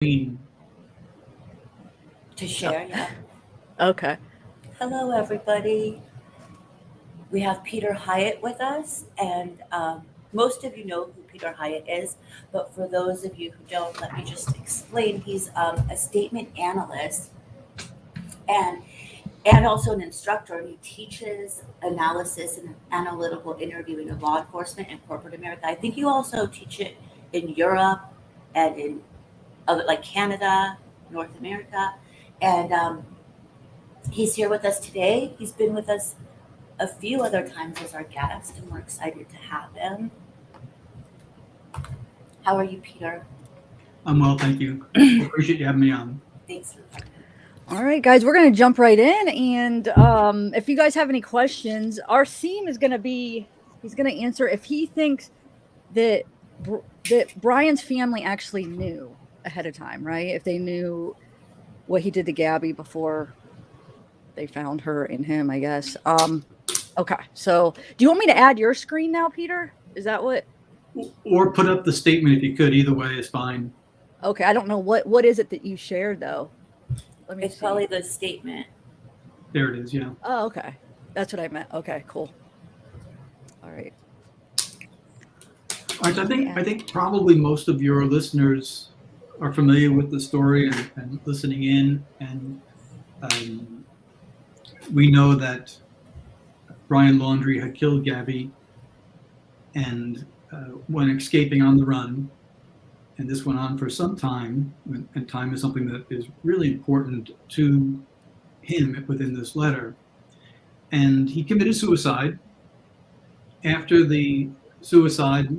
Queen. To share, yeah. Okay. Hello, everybody. We have Peter Hyatt with us, and most of you know who Peter Hyatt is, but for those of you who don't, let me just explain. He's a statement analyst and also an instructor. He teaches analysis and analytical interviewing of law enforcement in corporate America. I think you also teach it in Europe and in other like Canada, North America, and he's here with us today. He's been with us a few other times as our guest, and we're excited to have him. How are you, Peter? I'm well, thank you. Appreciate you having me on. Thanks for coming. All right, guys, we're going to jump right in. And if you guys have any questions, our theme is going to be he's going to answer if he thinks that that Brian's family actually knew ahead of time, right? If they knew what he did to Gabby before they found her and him, I guess. Okay, so do you want me to add your screen now, Peter? Is that what? Or put up the statement if you could. Either way is fine. Okay, I don't know what is it that you shared though. Let me It's see. probably the statement. There it is, yeah. Oh, okay. That's what I meant. Okay, cool. All right. All right, so I think probably most of your listeners are familiar with the story and listening in, and we know that Brian Laundrie had killed Gabby, and when escaping on the run, and this went on for some time, and time is something that is really important to him within this letter. And he committed suicide. After the suicide,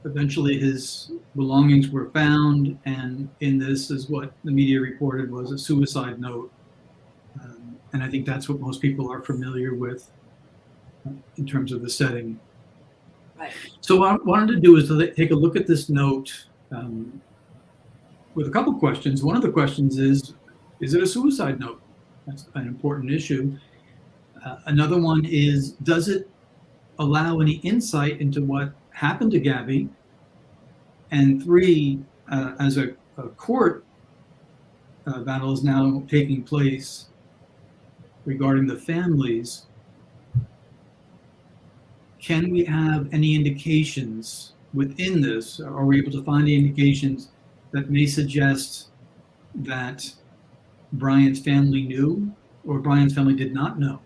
eventually his belongings were found, and in this is what the media reported was a suicide note. And I think that's what most people are familiar with in terms of the setting. Right. So what I wanted to do is to take a look at this note with a couple questions. One of the questions is it a suicide note? That's an important issue. Another one is, does it allow any insight into what happened to Gabby? And three, as a court battle is now taking place regarding the families, can we have any indications within this? Are we able to find any indications that may suggest that Brian's family knew or Brian's family did not know,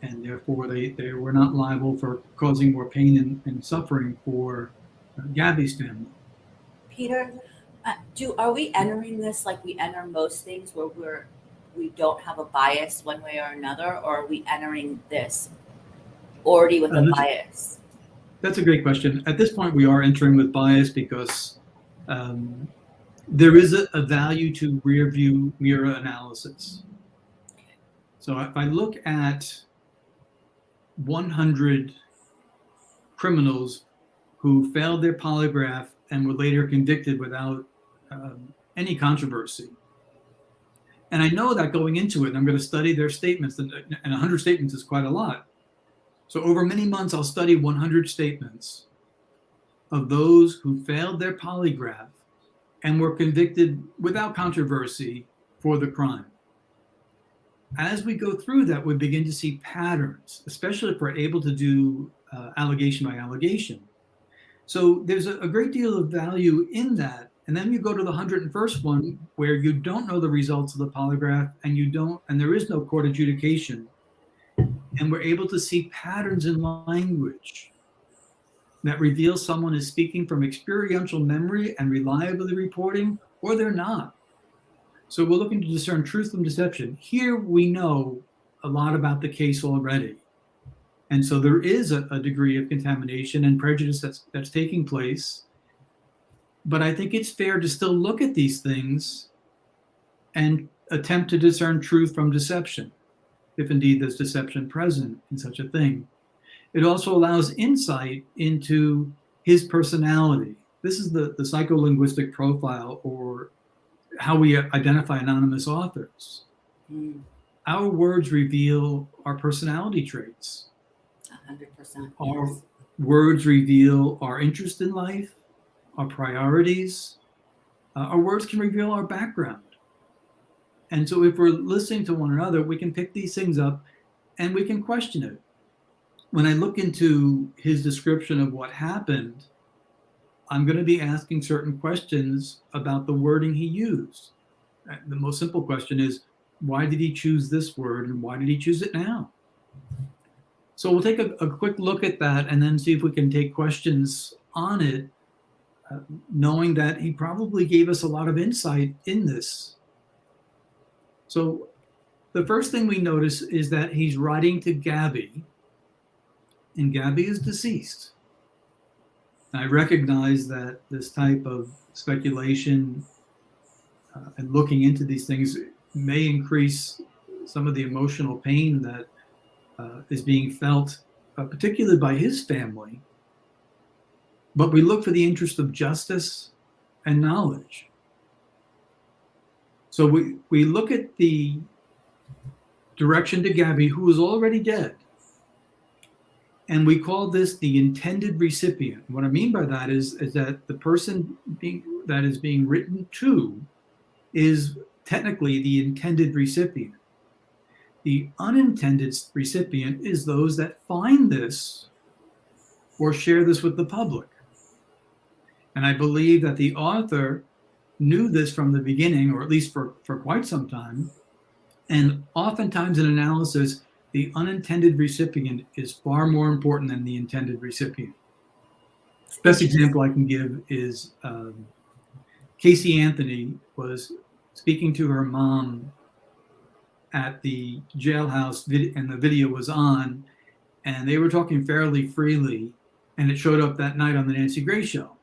and therefore they were not liable for causing more pain and suffering for Gabby's family? Peter, are we entering this like we enter most things where we don't have a bias one way or another, or are we entering this already with a bias? That's a great question. At this point, we are entering with bias because there is a value to rear view mirror analysis. So if I look at 100 criminals who failed their polygraph and were later convicted without any controversy, and I know that going into it, I'm going to study their statements, and 100 statements is quite a lot. So over many months, I'll study 100 statements of those who failed their polygraph and were convicted without controversy for the crime. As we go through that, we begin to see patterns, especially if we're able to do allegation by allegation. So there's a great deal of value in that. And then you go to the 101st one where you don't know the results of the polygraph and there is no court adjudication. And we're able to see patterns in language that reveal someone is speaking from experiential memory and reliably reporting, or they're not. So we're looking to discern truth from deception. Here we know a lot about the case already. And so there is a degree of contamination and prejudice that's taking place. But I think it's fair to still look at these things and attempt to discern truth from deception, if indeed there's deception present in such a thing. It also allows insight into his personality. This is the psycholinguistic profile, or how we identify anonymous authors. Our words reveal our personality traits. 100%. Our Yes. words reveal our interest in life, our priorities, Our words can reveal our background. And so if we're listening to one another, we can pick these things up and we can question it. When I look into his description of what happened, I'm going to be asking certain questions about the wording he used. The most simple question is, why did he choose this word and why did he choose it now? So we'll take a quick look at that and then see if we can take questions on it, knowing that he probably gave us a lot of insight in this. So the first thing we notice is that he's writing to Gabby, and Gabby is deceased. I recognize that this type of speculation and looking into these things may increase some of the emotional pain that is being felt, particularly by his family. But we look for the interest of justice and knowledge. So we look at the direction to Gabby, who is already dead. And we call this the intended recipient. What I mean by that is that the person that is being written to is technically the intended recipient. The unintended recipient is those that find this or share this with the public. And I believe that the author knew this from the beginning, or at least for quite some time. And oftentimes in analysis, the unintended recipient is far more important than the intended recipient. Best example I can give is Casey Anthony was speaking to her mom at the jailhouse, and the video was on, and they were talking fairly freely, and it showed up that night on the Nancy Grace show.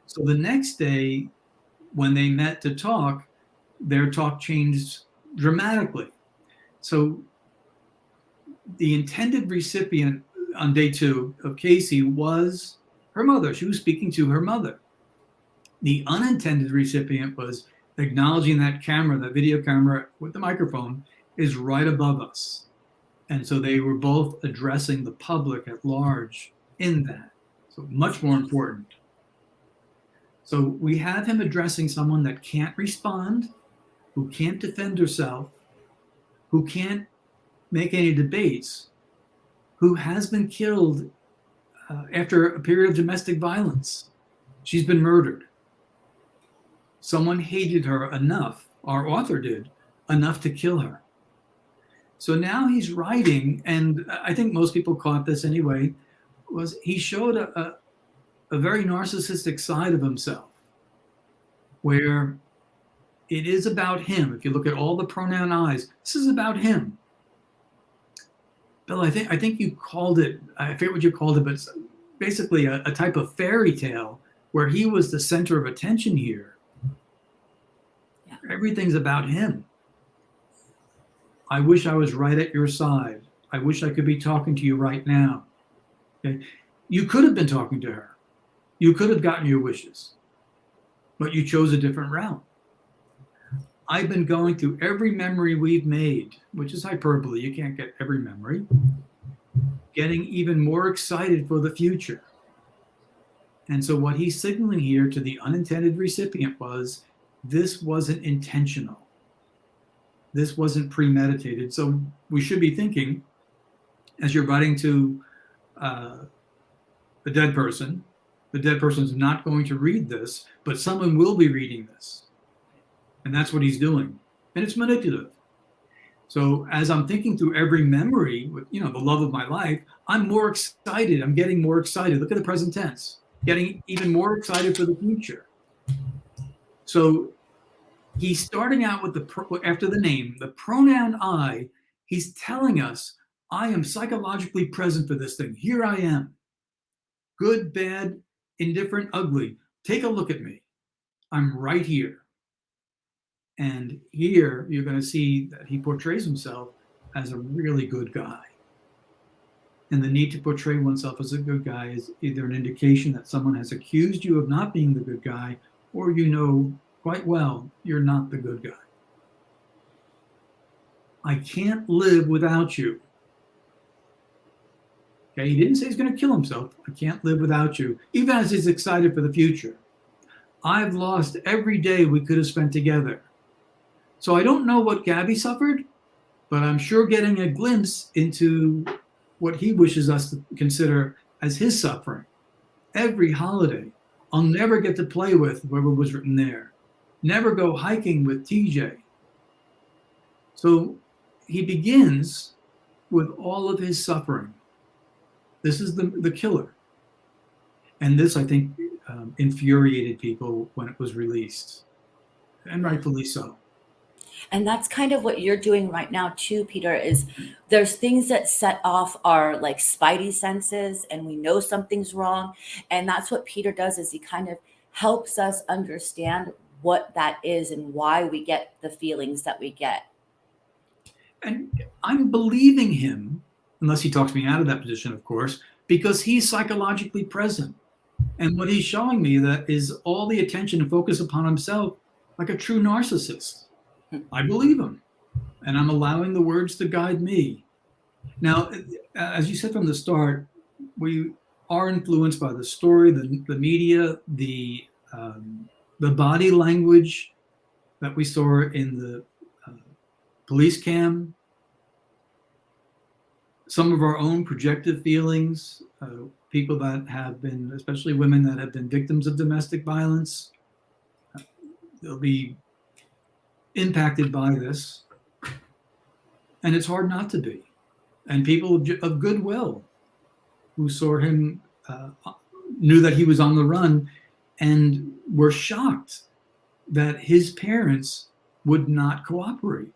So the next day, when they met to talk, their talk changed dramatically. So the intended recipient on day 2 of Casey was her mother. She was speaking to her mother. The unintended recipient was acknowledging that camera, that video camera with the microphone is right above us. And so they were both addressing the public at large in that. So much more important. So we have him addressing someone that can't respond, who can't defend herself, who can't make any debates, who has been killed after a period of domestic violence. She's been murdered. Someone hated her enough, our author did, enough to kill her. So now he's writing, and I think most people caught this anyway, was he showed a very narcissistic side of himself, where it is about him. If you look at all the pronoun I's, this is about him. Bill, I think you called it, I forget what you called it, but it's basically a type of fairy tale where he was the center of attention here. Yeah. Everything's about him. I wish I was right at your side. I wish I could be talking to you right now. Okay? You could have been talking to her. You could have gotten your wishes, but you chose a different route. I've been going through every memory we've made, which is hyperbole. You can't get every memory. Getting even more excited for the future. And so what he's signaling here to the unintended recipient was, this wasn't intentional. This wasn't premeditated. So we should be thinking, as you're writing to a dead person, the dead person is not going to read this, but someone will be reading this. And that's what he's doing. And it's manipulative. So as I'm thinking through every memory with, the love of my life, I'm more excited. I'm getting more excited. Look at the present tense. Getting even more excited for the future. So he's starting out with after the name, the pronoun I. He's telling us, I am psychologically present for this thing. Here I am. Good, bad, indifferent, ugly. Take a look at me. I'm right here. And here you're going to see that he portrays himself as a really good guy. And the need to portray oneself as a good guy is either an indication that someone has accused you of not being the good guy, or you know quite well you're not the good guy. I can't live without you. Okay, he didn't say he's going to kill himself. I can't live without you, even as he's excited for the future. I've lost every day we could have spent together. So I don't know what Gabby suffered, but I'm sure getting a glimpse into what he wishes us to consider as his suffering. Every holiday, I'll never get to play with whoever was written there. Never go hiking with TJ. So he begins with all of his suffering. This is the killer. And this, I think, infuriated people when it was released, and rightfully so. And that's kind of what you're doing right now too, Peter, is there's things that set off our like spidey senses and we know something's wrong. And that's what Peter does, is he kind of helps us understand what that is and why we get the feelings that we get. And I'm believing him, unless he talks me out of that position, of course, because he's psychologically present. And what he's showing me that is all the attention and focus upon himself, like a true narcissist. I believe him, and I'm allowing the words to guide me. Now, as you said from the start, we are influenced by the story, the media, the body language that we saw in the police cam, some of our own projected feelings, people that have been, especially women that have been victims of domestic violence, they'll be impacted by this, and it's hard not to be. And people of goodwill who saw him, knew that he was on the run, and were shocked that his parents would not cooperate.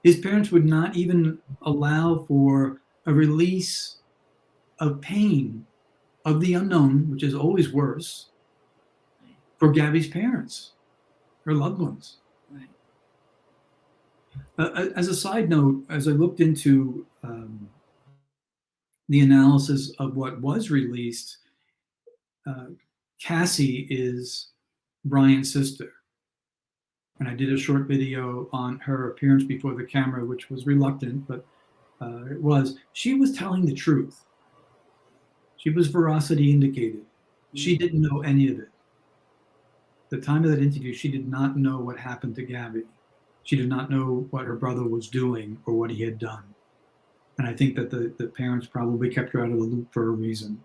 His parents would not even allow for a release of pain of the unknown, which is always worse, for Gabby's parents, her loved ones. As a side note, as I looked into the analysis of what was released, Cassie is Brian's sister. And I did a short video on her appearance before the camera, which was reluctant, but it was. She was telling the truth. She was veracity indicated. She didn't know any of it. At the time of that interview, she did not know what happened to Gabby. She did not know what her brother was doing or what he had done. And I think that the parents probably kept her out of the loop for a reason.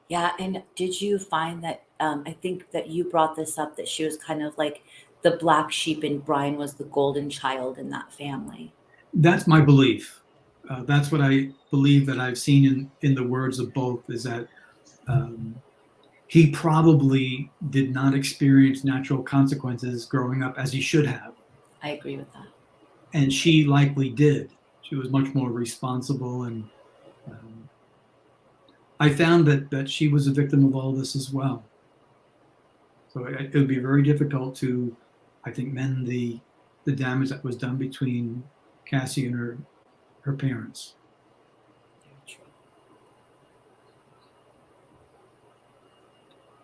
Yeah, and did you find that, I think that you brought this up, that she was kind of like the black sheep and Brian was the golden child in that family? That's my belief. That's what I believe that I've seen in the words of both, is that he probably did not experience natural consequences growing up as he should have. I agree with that. And she likely did. She was much more responsible, and I found that she was a victim of all this as well. So it would be very difficult to, I think, mend the damage that was done between Cassie and her parents.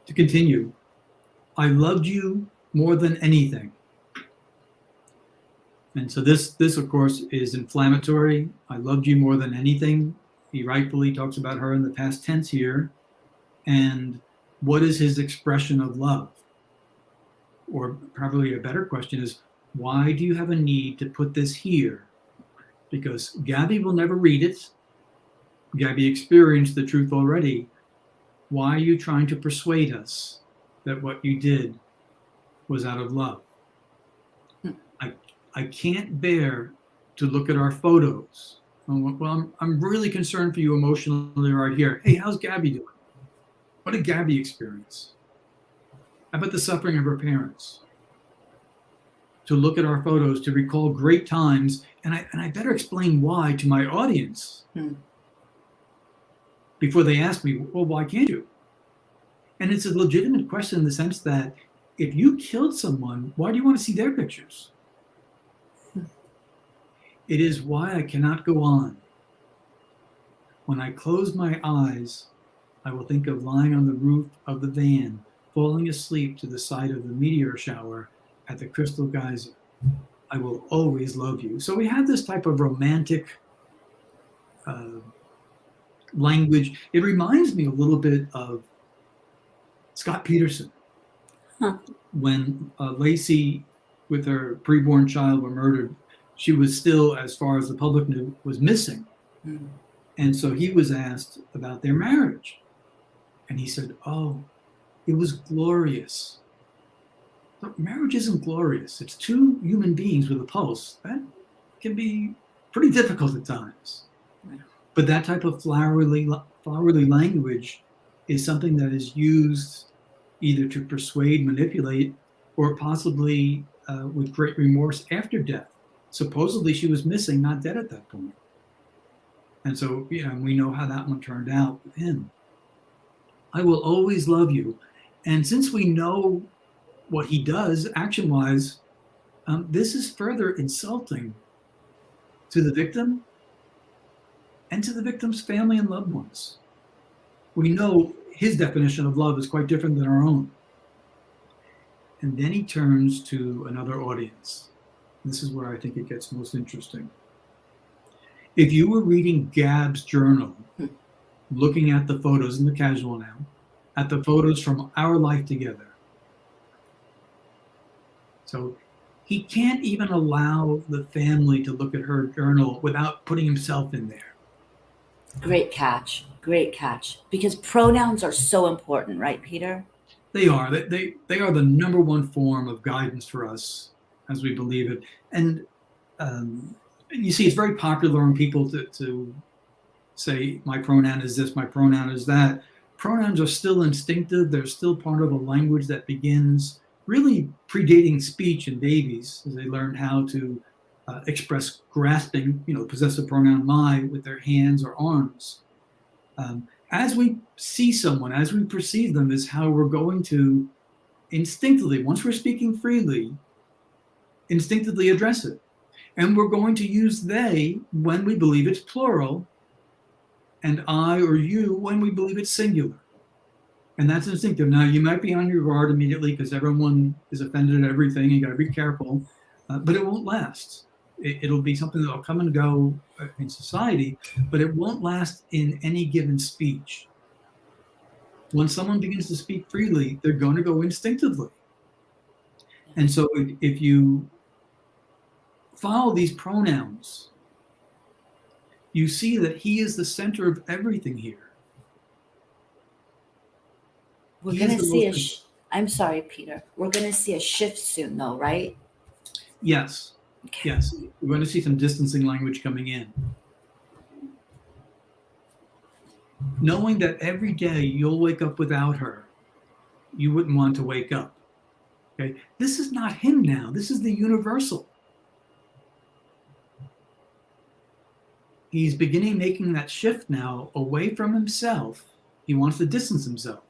To continue, I loved you more than anything. And so this of course is inflammatory. I loved you more than anything. He rightfully talks about her in the past tense here. And what is his expression of love? Or probably a better question is, why do you have a need to put this here? Because Gabby will never read it. Gabby experienced the truth already. Why are you trying to persuade us that what you did was out of love? I can't bear to look at our photos. Well, I'm really concerned for you emotionally right here. Hey, how's Gabby doing? What did Gabby experience? How about the suffering of her parents? To look at our photos, to recall great times, and I better explain why to my audience before they ask me, well, why can't you? And it's a legitimate question in the sense that if you killed someone, why do you want to see their pictures? It is why I cannot go on. When I close my eyes, I will think of lying on the roof of the van, falling asleep to the side of the meteor shower at the Crystal Geyser. I will always love you. So we have this type of romantic language. It reminds me a little bit of Scott Peterson. Huh. When Lacey with her preborn child were murdered, she was still, as far as the public knew, was missing. Mm. And so he was asked about their marriage. And he said, oh, it was glorious. But marriage isn't glorious. It's two human beings with a pulse. That can be pretty difficult at times. Yeah. But that type of flowery language is something that is used either to persuade, manipulate, or possibly with great remorse after death. Supposedly she was missing, not dead at that point. And so, we know how that one turned out with him. I will always love you. And since we know what he does action-wise, this is further insulting to the victim and to the victim's family and loved ones. We know his definition of love is quite different than our own. And then he turns to another audience. This is where I think it gets most interesting. If you were reading Gab's journal, looking at the photos in the casual now, at the photos from our life together. So he can't even allow the family to look at her journal without putting himself in there. Great catch. Great catch. Because pronouns are so important, right, Peter? They are. They are the number one form of guidance for us as we believe it. And you see, it's very popular on people to say, my pronoun is this, my pronoun is that. Pronouns are still instinctive. They're still part of a language that begins really predating speech in babies, as they learn how to express grasping, possessive pronoun my with their hands or arms. As we see someone, as we perceive them, is how we're going to instinctively, once we're speaking freely, instinctively address it. And we're going to use they when we believe it's plural, and I or you when we believe it's singular. And that's instinctive. Now, you might be on your guard immediately because everyone is offended at everything. You got to be careful, but it won't last. It'll be something that'll come and go in society, but it won't last in any given speech. When someone begins to speak freely, they're going to go instinctively. And so if you follow these pronouns, you see that he is the center of everything here. We're going to see I'm sorry, Peter. We're going to see a shift soon, though, right? Yes. Okay. Yes. We're going to see some distancing language coming in. Knowing that every day you'll wake up without her, you wouldn't want to wake up. Okay. This is not him now. This is the universal. He's beginning making that shift now away from himself. He wants to distance himself.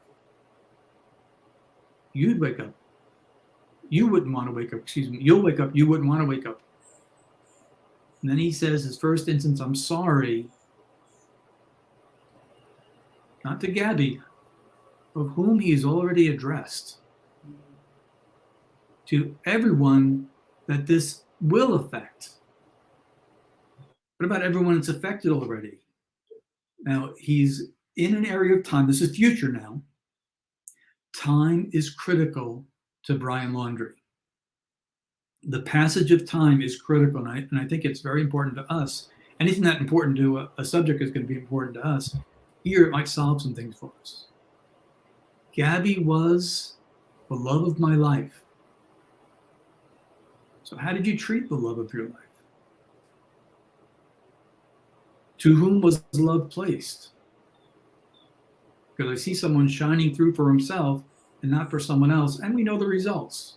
You'd wake up. You wouldn't want to wake up. Excuse me. You'll wake up. You wouldn't want to wake up. And then he says his first instance, I'm sorry. Not to Gabby, of whom he is already addressed. To everyone that this will affect. What about everyone that's affected already? Now, he's in an area of time. This is future now. Time is critical to Brian Laundrie. The passage of time is critical, and I think it's very important to us. Anything that's important to a subject is going to be important to us. Here, it might solve some things for us. Gabby was the love of my life. So how did you treat the love of your life? To whom was love placed? Because I see someone shining through for himself and not for someone else, and we know the results.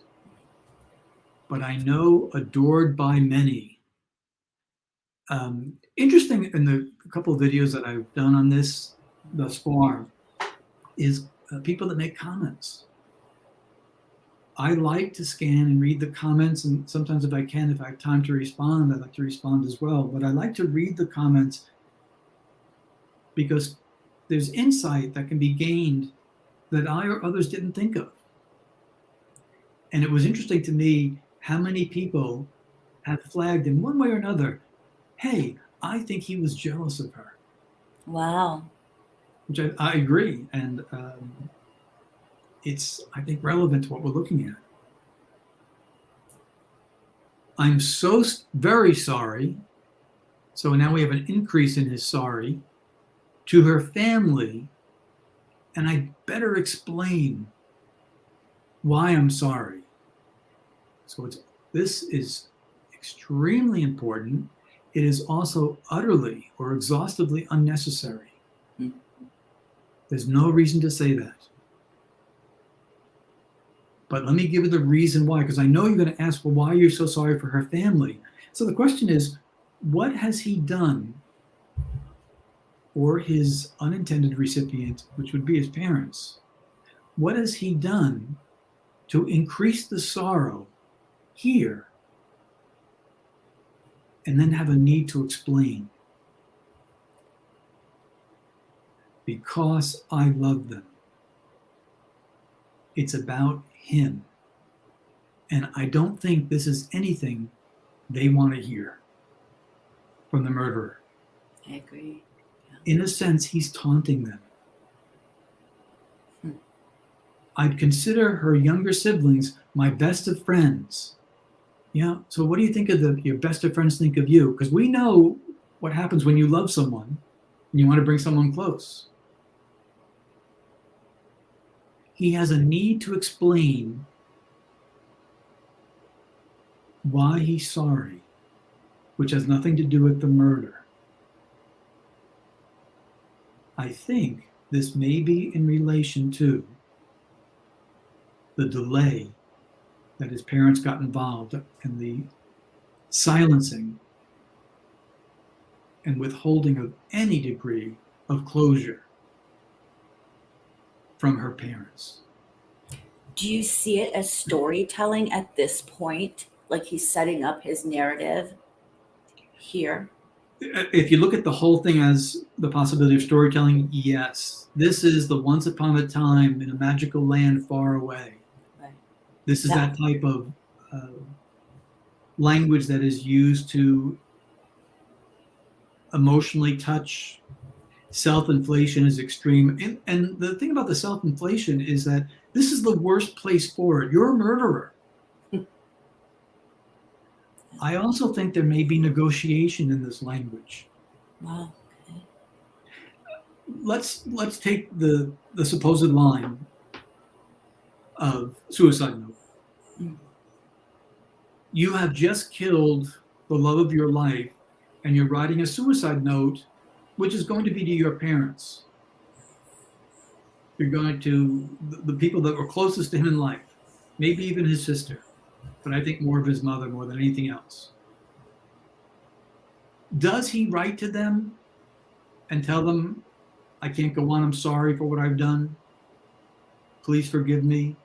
But I know adored by many. Interesting in the couple of videos that I've done on this thus far is people that make comments. I like to scan and read the comments, and sometimes if I have time to respond, I like to respond as well. But I like to read the comments because there's insight that can be gained that I or others didn't think of. And it was interesting to me how many people have flagged in one way or another, hey, I think he was jealous of her. Wow. Which I agree. And it's, I think, relevant to what we're looking at. I'm so very sorry. So now we have an increase in his sorry to her family. And I better explain why I'm sorry. So this is extremely important. It is also utterly or exhaustively unnecessary. There's no reason to say that. But let me give you the reason why, because I know you're going to ask, well, why are you so sorry for her family? So the question is, what has he done, or his unintended recipient, which would be his parents, what has he done to increase the sorrow here and then have a need to explain? Because I love them. It's about him. And I don't think this is anything they want to hear from the murderer. I agree. In a sense, he's taunting them. I'd consider her younger siblings my best of friends. Yeah, so what do you think of your best of friends think of you? Because we know what happens when you love someone and you want to bring someone close. He has a need to explain why he's sorry, which has nothing to do with the murder. I think this may be in relation to the delay that his parents got involved in the silencing and withholding of any degree of closure from her parents. Do you see it as storytelling at this point? Like he's setting up his narrative here? If you look at the whole thing as the possibility of storytelling, yes. This is the once upon a time in a magical land far away. Right. This is that type of language that is used to emotionally touch. Self-inflation is extreme. And the thing about the self-inflation is that this is the worst place for it. You're a murderer. I also think there may be negotiation in this language. Wow. Okay. Let's take the supposed line of suicide note. Mm. You have just killed the love of your life, and you're writing a suicide note, which is going to be to your parents. You're going to the people that were closest to him in life, maybe even his sister, but I think more of his mother more than anything else. Does he write to them and tell them, I can't go on, I'm sorry for what I've done, please forgive me?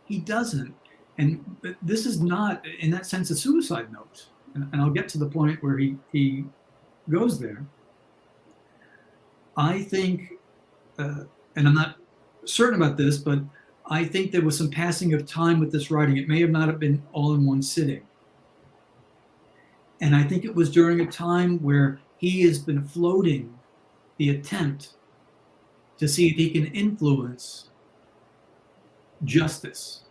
He doesn't. And this is not, in that sense, a suicide note. And I'll get to the point where he goes there. I think, and I'm not certain about this, but I think there was some passing of time with this writing. It may have not have been all in one sitting. And I think it was during a time where he has been floating the attempt to see if he can influence justice,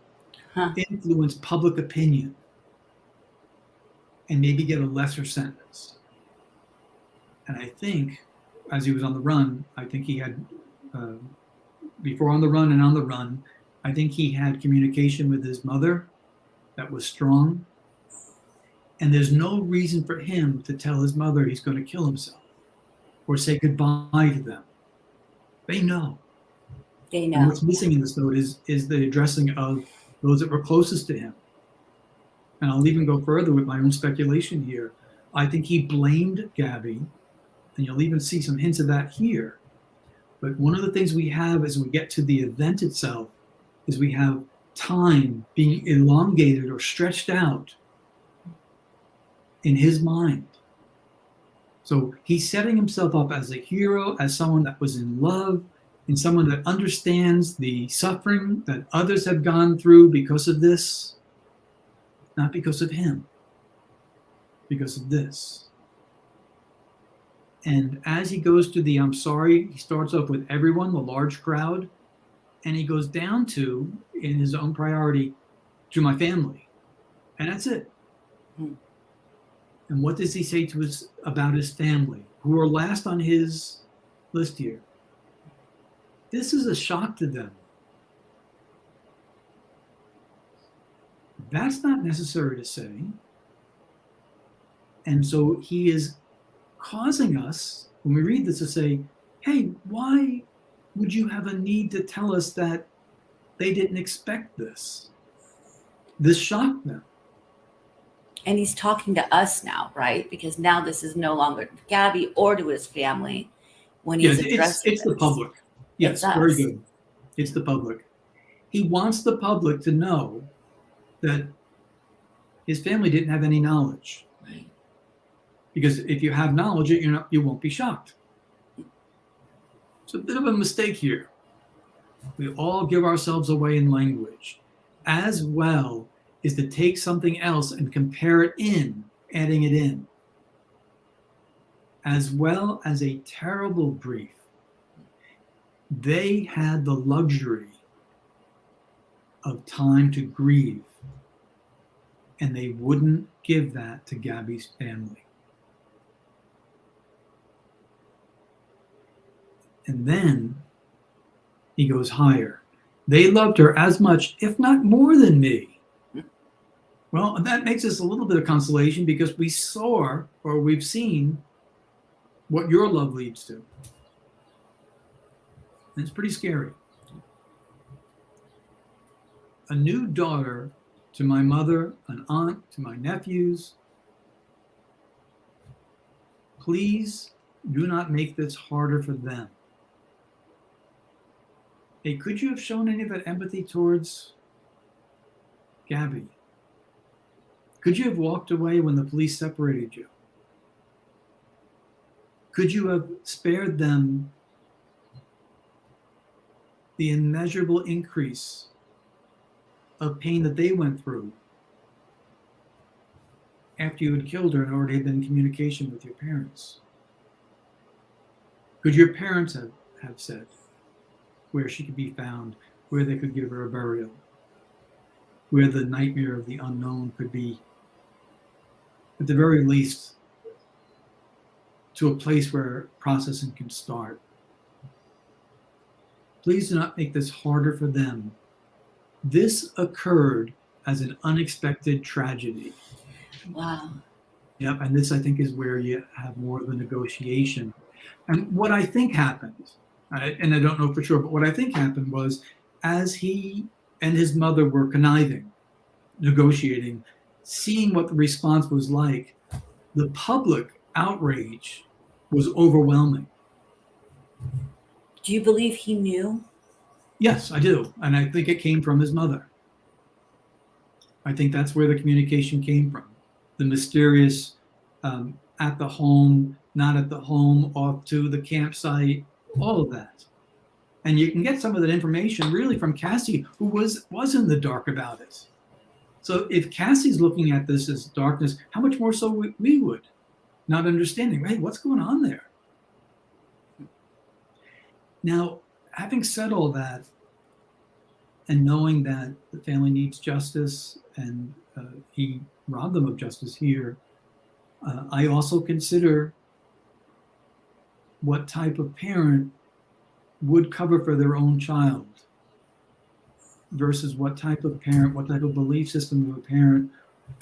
influence public opinion, and maybe get a lesser sentence. And I think, as he was on the run, I think he had, before on the run and on the run, I think he had communication with his mother that was strong. And there's no reason for him to tell his mother he's going to kill himself or say goodbye to them. They know. They know. And what's missing in this note is the addressing of those that were closest to him. And I'll even go further with my own speculation here. I think he blamed Gabby, and you'll even see some hints of that here. But one of the things we have as we get to the event itself is we have time being elongated or stretched out in his mind. So he's setting himself up as a hero, as someone that was in love, and someone that understands the suffering that others have gone through because of this, not because of him, because of this. And as he goes to the I'm sorry, he starts off with everyone, the large crowd. and he goes down to, in his own priority, to my family. And that's it. Hmm. And what does he say to us about his family, who are last on his list here? This is a shock to them. That's not necessary to say. And so he is causing us, when we read this, to say, hey, why would you have a need to tell us that they didn't expect this? This shocked them. And he's talking to us now, right? Because now this is no longer to Gabby or to his family when he's addressing it's the this. public. Yes, It's very us. good. It's the public. He wants the public to know that his family didn't have any knowledge. Right. Because if you have knowledge, you won't be shocked. It's a bit of a mistake here. We all give ourselves away in language, as well as to take something else and compare it in, adding it in, as well as a terrible grief. They had the luxury of time to grieve, and they wouldn't give that to Gabby's family. And then he goes higher. They loved her as much, if not more than me. Well, that makes us a little bit of consolation, because we saw, or we've seen, what your love leads to. And it's pretty scary. A new daughter to my mother, an aunt to my nephews. Please do not make this harder for them. Hey, could you have shown any of that empathy towards Gabby? Could you have walked away when the police separated you? Could you have spared them the immeasurable increase of pain that they went through after you had killed her and already had been in communication with your parents? Could your parents have said where she could be found, where they could give her a burial, where the nightmare of the unknown could be, at the very least, to a place where processing can start? Please do not make this harder for them. This occurred as an unexpected tragedy. Wow. Yep, and this, I think, is where you have more of a negotiation. And what I think happened, and I don't know for sure, but what I think happened was, as he and his mother were conniving, negotiating, seeing what the response was like, the public outrage was overwhelming. Do you believe he knew? Yes, I do. And I think it came from his mother. I think that's where the communication came from. The mysterious at the home, not at the home, off to the campsite, all of that. And you can get some of that information really from Cassie, who was in the dark about it. So if Cassie's looking at this as darkness, how much more so we would, not understanding, hey, what's going on there? Now, having said all that, and knowing that the family needs justice, and he robbed them of justice here, I also consider what type of parent would cover for their own child versus what type of parent, what type of belief system of a parent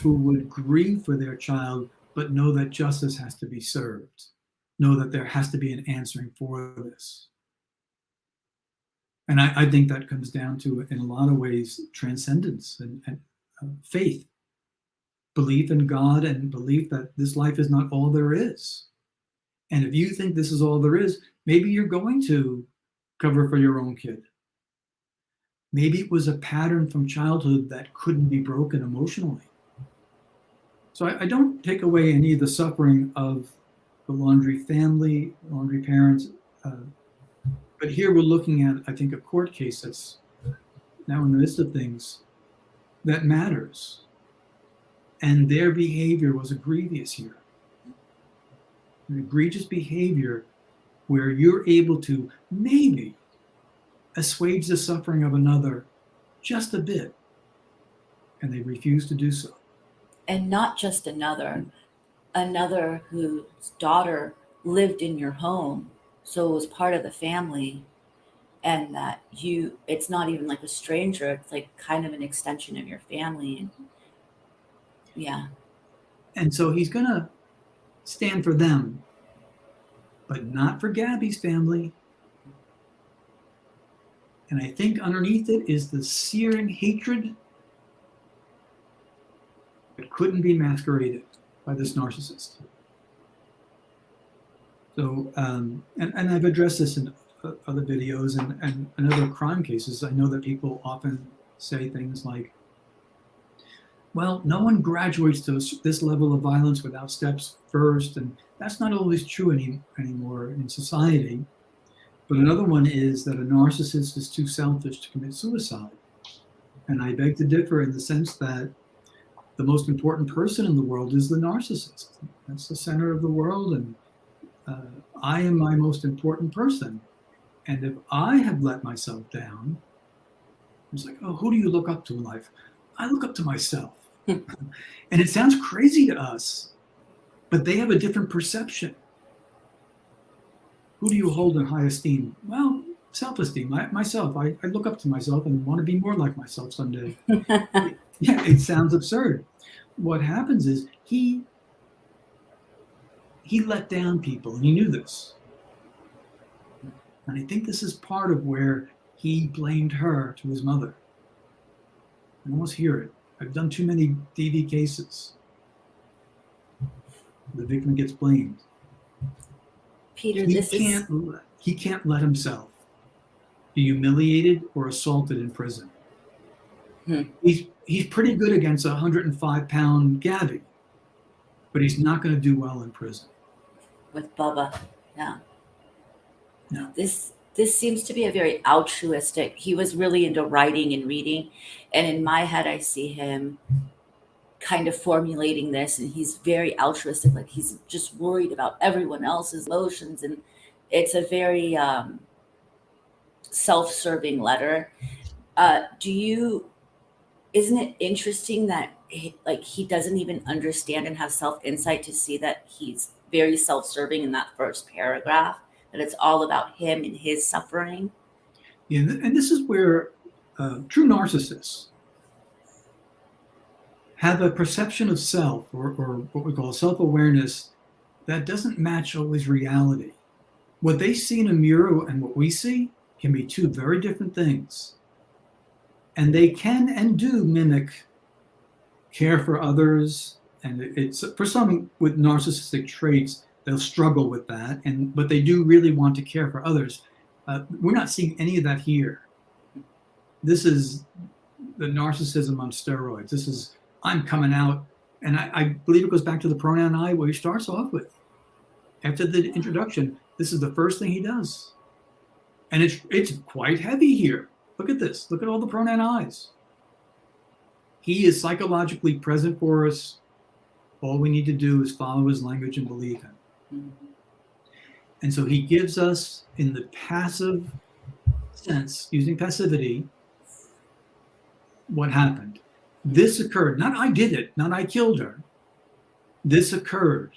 who would grieve for their child but know that justice has to be served, know that there has to be an answering for this. And I think that comes down to, in a lot of ways, transcendence and faith, belief in God, and belief that this life is not all there is. And if you think this is all there is, maybe you're going to cover for your own kid. Maybe it was a pattern from childhood that couldn't be broken emotionally. So I don't take away any of the suffering of the Laundrie family, Laundrie parents. But here we're looking at, I think, a court case that's now in the midst of things that matters. And their behavior was egregious here. An egregious behavior where you're able to maybe assuage the suffering of another just a bit, and they refuse to do so. And not just another whose daughter lived in your home, so it was part of the family, and that it's not even like a stranger, it's like kind of an extension of your family. And yeah. And so he's going to stand for them, but not for Gabby's family. And I think underneath it is the searing hatred that couldn't be masqueraded by this narcissist. So, and I've addressed this in other videos and in other crime cases. I know that people often say things like, well, no one graduates to this level of violence without steps first. And that's not always true anymore in society. But another one is that a narcissist is too selfish to commit suicide. And I beg to differ in the sense that the most important person in the world is the narcissist. That's the center of the world, and I am my most important person. And if I have let myself down, it's like, oh, who do you look up to in life? I look up to myself. And it sounds crazy to us, but they have a different perception. Who do you hold in high esteem? Well, self-esteem, myself. I look up to myself and want to be more like myself someday. Yeah, it sounds absurd. What happens is he let down people, and he knew this. And I think this is part of where he blamed her to his mother. I almost hear it. I've done too many DV cases. The victim gets blamed. Peter, He can't let himself be humiliated or assaulted in prison. He's pretty good against a 105-pound Gabby, but he's not going to do well in prison. with Bubba. Yeah. No. This seems to be a very altruistic. He was really into writing and reading, and in my head, I see him kind of formulating this, and he's very altruistic. Like he's just worried about everyone else's emotions, and it's a very self-serving letter. Isn't it interesting that he doesn't even understand and have self-insight to see that he's very self-serving in that first paragraph, that it's all about him and his suffering? Yeah, and this is where true narcissists have a perception of self, or what we call self-awareness, that doesn't match always reality. What they see in a mirror and what we see can be two very different things. And they can and do mimic care for others. And it's for some with narcissistic traits, they'll struggle with that. But they do really want to care for others. We're not seeing any of that here. This is the narcissism on steroids. This is, I'm coming out. And I believe it goes back to the pronoun I, where he starts off with. After the introduction, this is the first thing he does. And it's quite heavy here. Look at this. Look at all the pronoun I's. He is psychologically present for us. All we need to do is follow his language and believe him. Mm-hmm. And so he gives us, in the passive sense, using passivity, what happened. This occurred. Not I did it. Not I killed her. This occurred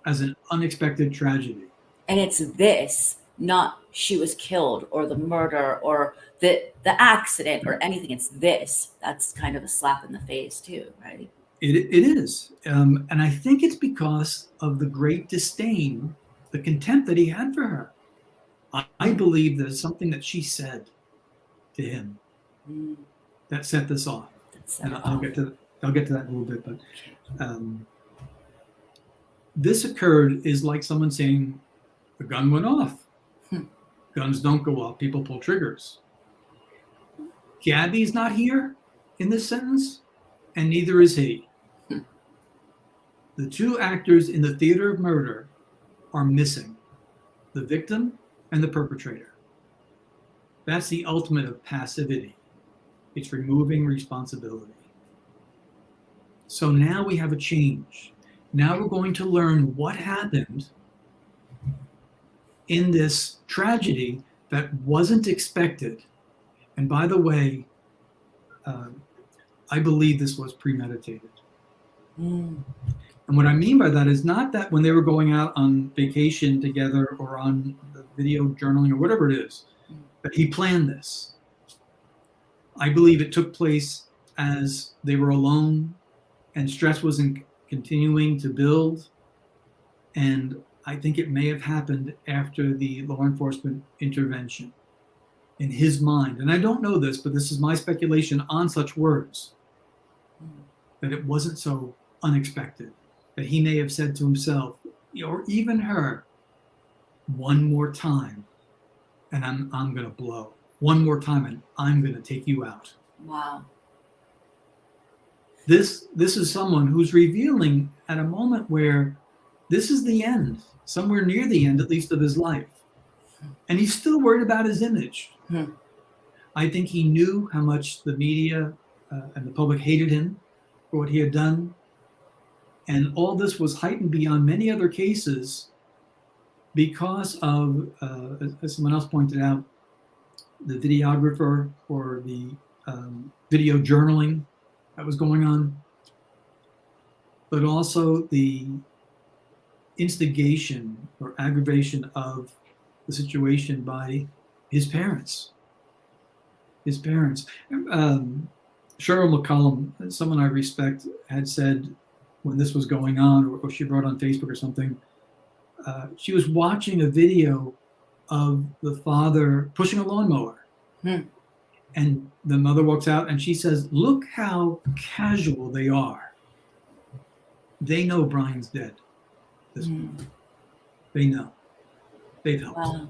as an unexpected tragedy. And it's this, not she was killed or the murder or the accident or anything. It's this. That's kind of a slap in the face too, right? It is. And I think it's because of the great disdain, the contempt that he had for her. I believe there's something that she said to him that set this off. And I'll get to that in a little bit. But this occurred is like someone saying, the gun went off. Guns don't go off. People pull triggers. Gabby's not here in this sentence, and neither is he. The two actors in the theater of murder are missing, the victim and the perpetrator. That's the ultimate of passivity. It's removing responsibility. So now we have a change. Now we're going to learn what happened in this tragedy that wasn't expected. And by the way, I believe this was premeditated. Mm. And what I mean by that is not that when they were going out on vacation together or on the video journaling or whatever it is, that he planned this. I believe it took place as they were alone and stress wasn't continuing to build. And I think it may have happened after the law enforcement intervention in his mind. And I don't know this, but this is my speculation on such words, that it wasn't so unexpected, that he may have said to himself, or even her, one more time, and I'm going to blow. One more time, and I'm going to take you out. Wow. This is someone who's revealing at a moment where this is the end, somewhere near the end, at least, of his life. And he's still worried about his image. I think he knew how much the media and the public hated him for what he had done. And all this was heightened beyond many other cases because of, as someone else pointed out, the videographer or the video journaling that was going on, but also the instigation or aggravation of the situation by his parents. His parents. Cheryl McCollum, someone I respect, had said when this was going on, or she wrote on Facebook or something, she was watching a video of the father pushing a lawnmower. And the mother walks out and she says, "Look how casual they are. They know Brian's dead. They know. They've helped. Wow.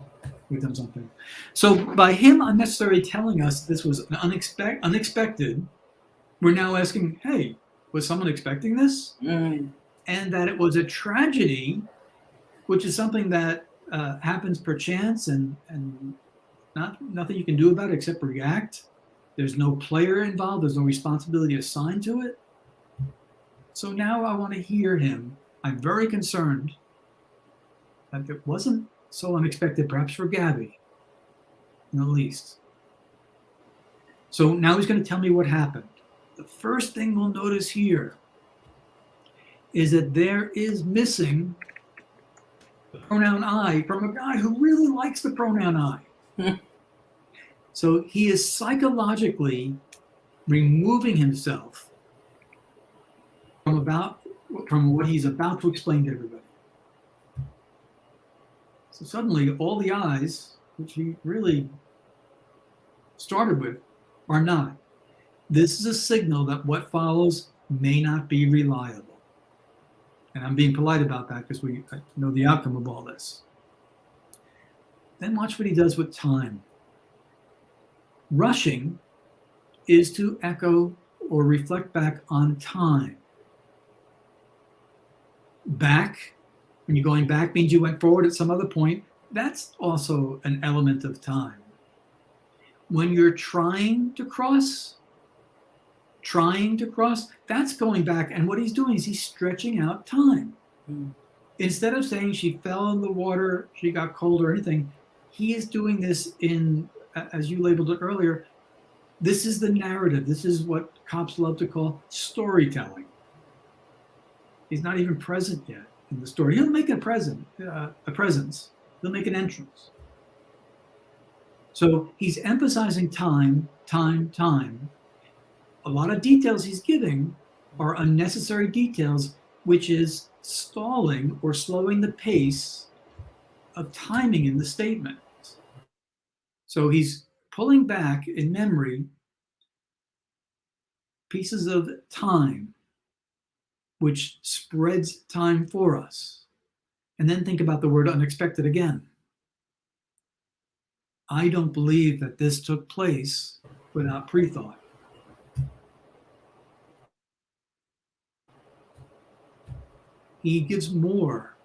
We've done something." So by him unnecessarily telling us this was an unexpected, we're now asking, hey, was someone expecting this? And that it was a tragedy, which is something that happens per chance and nothing you can do about it except react. There's no player involved. There's no responsibility assigned to it. So now I want to hear him. I'm very concerned that it wasn't so unexpected, perhaps for Gabby, in the least. So now he's going to tell me what happened. The first thing we'll notice here is that there is missing the pronoun I from a guy who really likes the pronoun I. So he is psychologically removing himself from what he's about to explain to everybody. So suddenly all the I's, which he really started with, are not. This is a signal that what follows may not be reliable. And I'm being polite about that because we know the outcome of all this. Then watch what he does with time. Rushing is to echo or reflect back on time. Back, when you're going back, means you went forward at some other point. That's also an element of time. When you're trying to cross, that's going back. And what he's doing is he's stretching out time. Instead of saying she fell in the water, she got cold or anything, he is doing this in, as you labeled it earlier, this is the narrative. This is what cops love to call storytelling. He's not even present yet in the story. He'll make a presence. He'll make an entrance. So he's emphasizing time. A lot of details he's giving are unnecessary details, which is stalling or slowing the pace of timing in the statement. So he's pulling back in memory pieces of time, which spreads time for us. And then think about the word unexpected again. I don't believe that this took place without pre-thought. He gives more.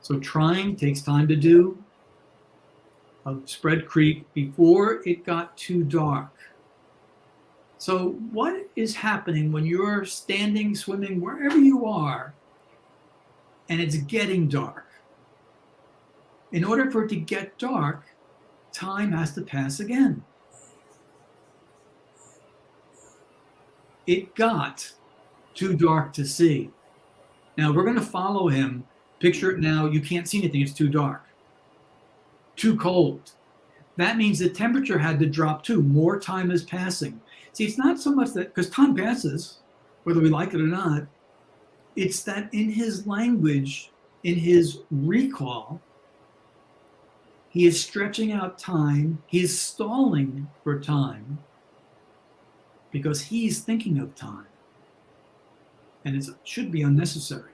So trying takes time to do. Of Spread Creek before it got too dark. So what is happening when you're standing, swimming, wherever you are, and it's getting dark? In order for it to get dark, time has to pass again. It got too dark to see. Now we're going to follow him. Picture it now. You can't see anything. It's too dark. Too cold. That means the temperature had to drop too. More time is passing. See, it's not so much that, because time passes, whether we like it or not, it's that in his language, in his recall, he is stretching out time. He is stalling for time because he's thinking of time. And it should be unnecessary.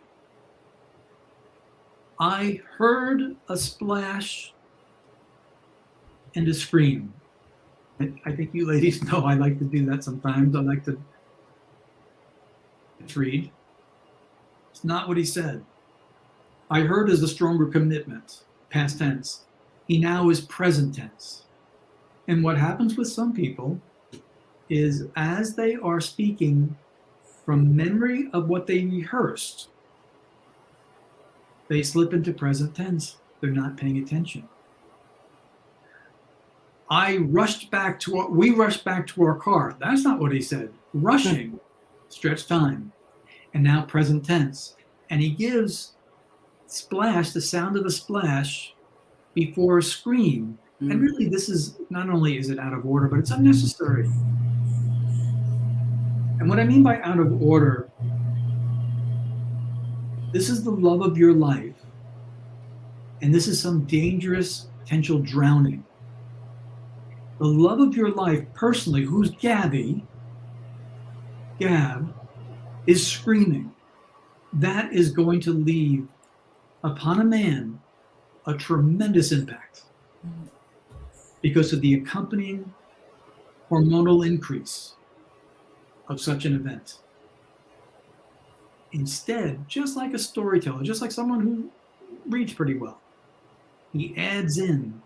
I heard a splash and a scream. I think you ladies know I like to do that sometimes. I like to read. It's not what he said. I heard is a stronger commitment, past tense. He now is present tense. And what happens with some people is as they are speaking from memory of what they rehearsed, they slip into present tense. They're not paying attention. We rushed back to our car. That's not what he said. Rushing, stretch time, and now present tense. And he gives splash, the sound of a splash before a scream. And really, this is, not only is it out of order, but it's unnecessary. And what I mean by out of order, this is the love of your life. And this is some dangerous potential drowning. The love of your life personally, who's Gab, is screaming. That is going to leave upon a man a tremendous impact because of the accompanying hormonal increase of such an event. Instead, just like a storyteller, just like someone who reads pretty well, he adds in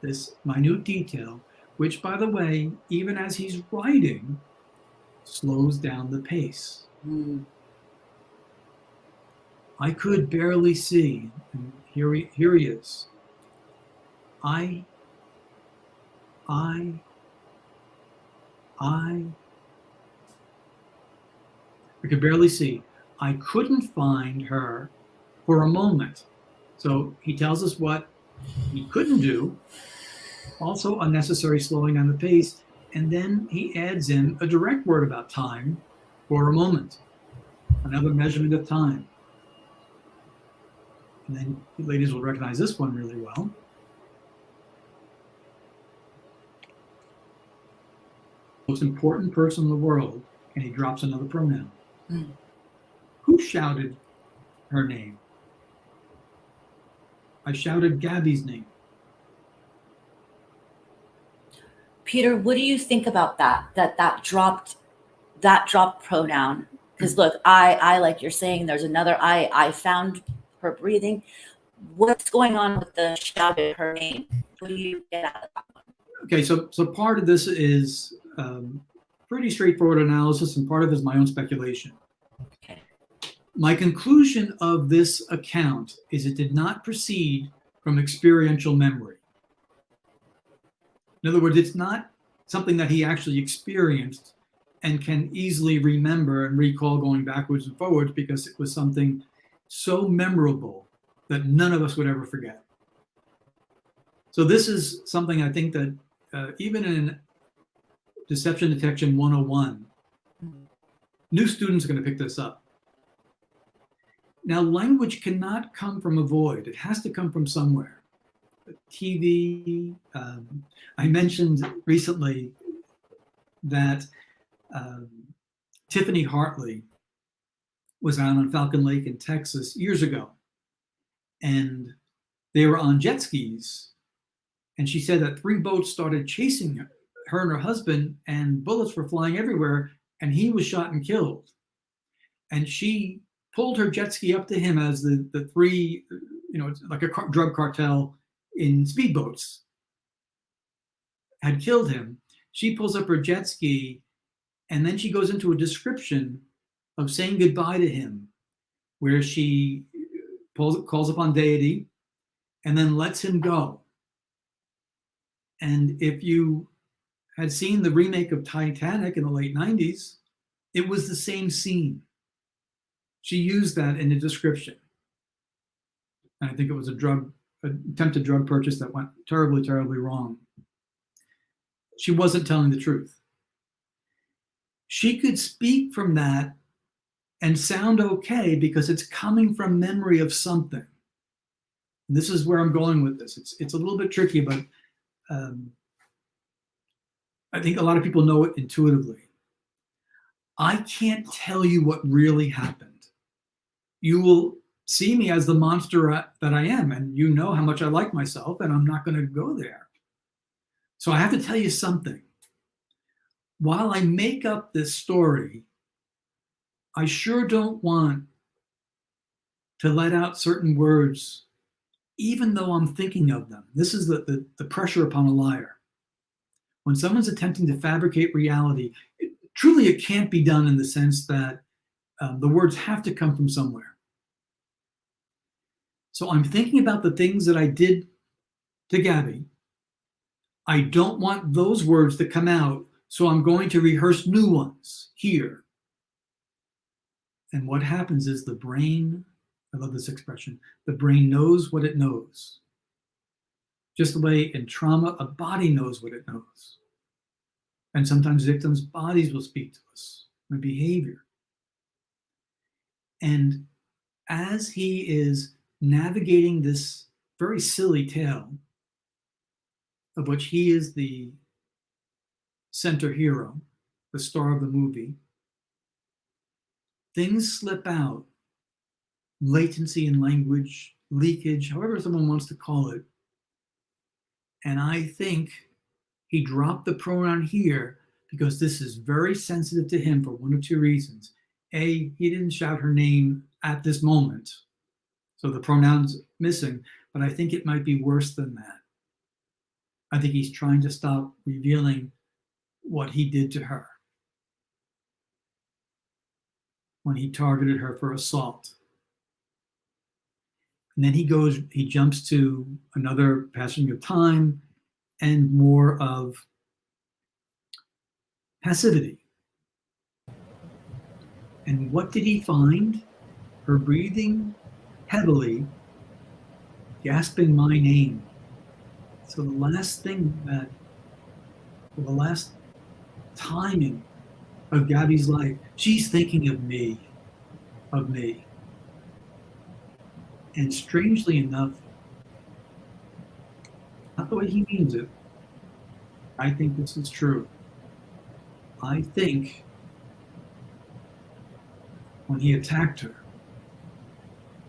this minute detail, which, by the way, even as he's writing, slows down the pace. I could barely see, and here he is. I could barely see. I couldn't find her for a moment. So he tells us what he couldn't do, also unnecessary slowing down the pace, and then he adds in a direct word about time for a moment, another measurement of time. And then you ladies will recognize this one really well. Most important person in the world, and he drops another pronoun. Who shouted her name? I shouted Gabby's name. Peter, what do you think about that dropped pronoun? Because look, I like you're saying, there's another I found her breathing. What's going on with the shouted her name? What do you get out of that one? Okay, so part of this is pretty straightforward analysis, and part of it is my own speculation. Okay. My conclusion of this account is it did not proceed from experiential memory. In other words, it's not something that he actually experienced and can easily remember and recall going backwards and forwards, because it was something so memorable that none of us would ever forget. So this is something I think that even in Deception Detection 101, new students are going to pick this up. Now, language cannot come from a void. It has to come from somewhere. TV, I mentioned recently that Tiffany Hartley was out on Falcon Lake in Texas years ago, and they were on jet skis, and she said that 3 boats started chasing her and her husband, and bullets were flying everywhere, and he was shot and killed. And she pulled her jet ski up to him as the 3, it's like a drug cartel in speedboats had killed him. She pulls up her jet ski, and then she goes into a description of saying goodbye to him, where she calls upon deity and then lets him go. And if you had seen the remake of Titanic in the late 90s, it was the same scene. She used that in the description. And I think it was an attempted drug purchase that went terribly, terribly wrong. She wasn't telling the truth. She could speak from that and sound okay because it's coming from memory of something. And this is where I'm going with this. It's a little bit tricky, but I think a lot of people know it intuitively. I can't tell you what really happened. You will see me as the monster that I am, and you know how much I like myself, and I'm not going to go there. So I have to tell you something. While I make up this story, I sure don't want to let out certain words, even though I'm thinking of them. This is the pressure upon a liar. When someone's attempting to fabricate reality, truly it can't be done in the sense that the words have to come from somewhere. So I'm thinking about the things that I did to Gabby. I don't want those words to come out, so I'm going to rehearse new ones here. And what happens is the brain, I love this expression, the brain knows what it knows. Just the way in trauma, a body knows what it knows. And sometimes victims' bodies will speak to us, their behavior. And as he is navigating this very silly tale, of which he is the center hero, the star of the movie, things slip out, latency in language, leakage, however someone wants to call it. And I think he dropped the pronoun here because this is very sensitive to him for one of two reasons. A, he didn't shout her name at this moment, so the pronoun's missing, but I think it might be worse than that. I think he's trying to stop revealing what he did to her when he targeted her for assault. And then he jumps to another passing of time and more of passivity. And what did he find? Her breathing heavily, gasping my name. So the last timing of Gabby's life, she's thinking of me. And strangely enough, not the way he means it, I think this is true. I think when he attacked her,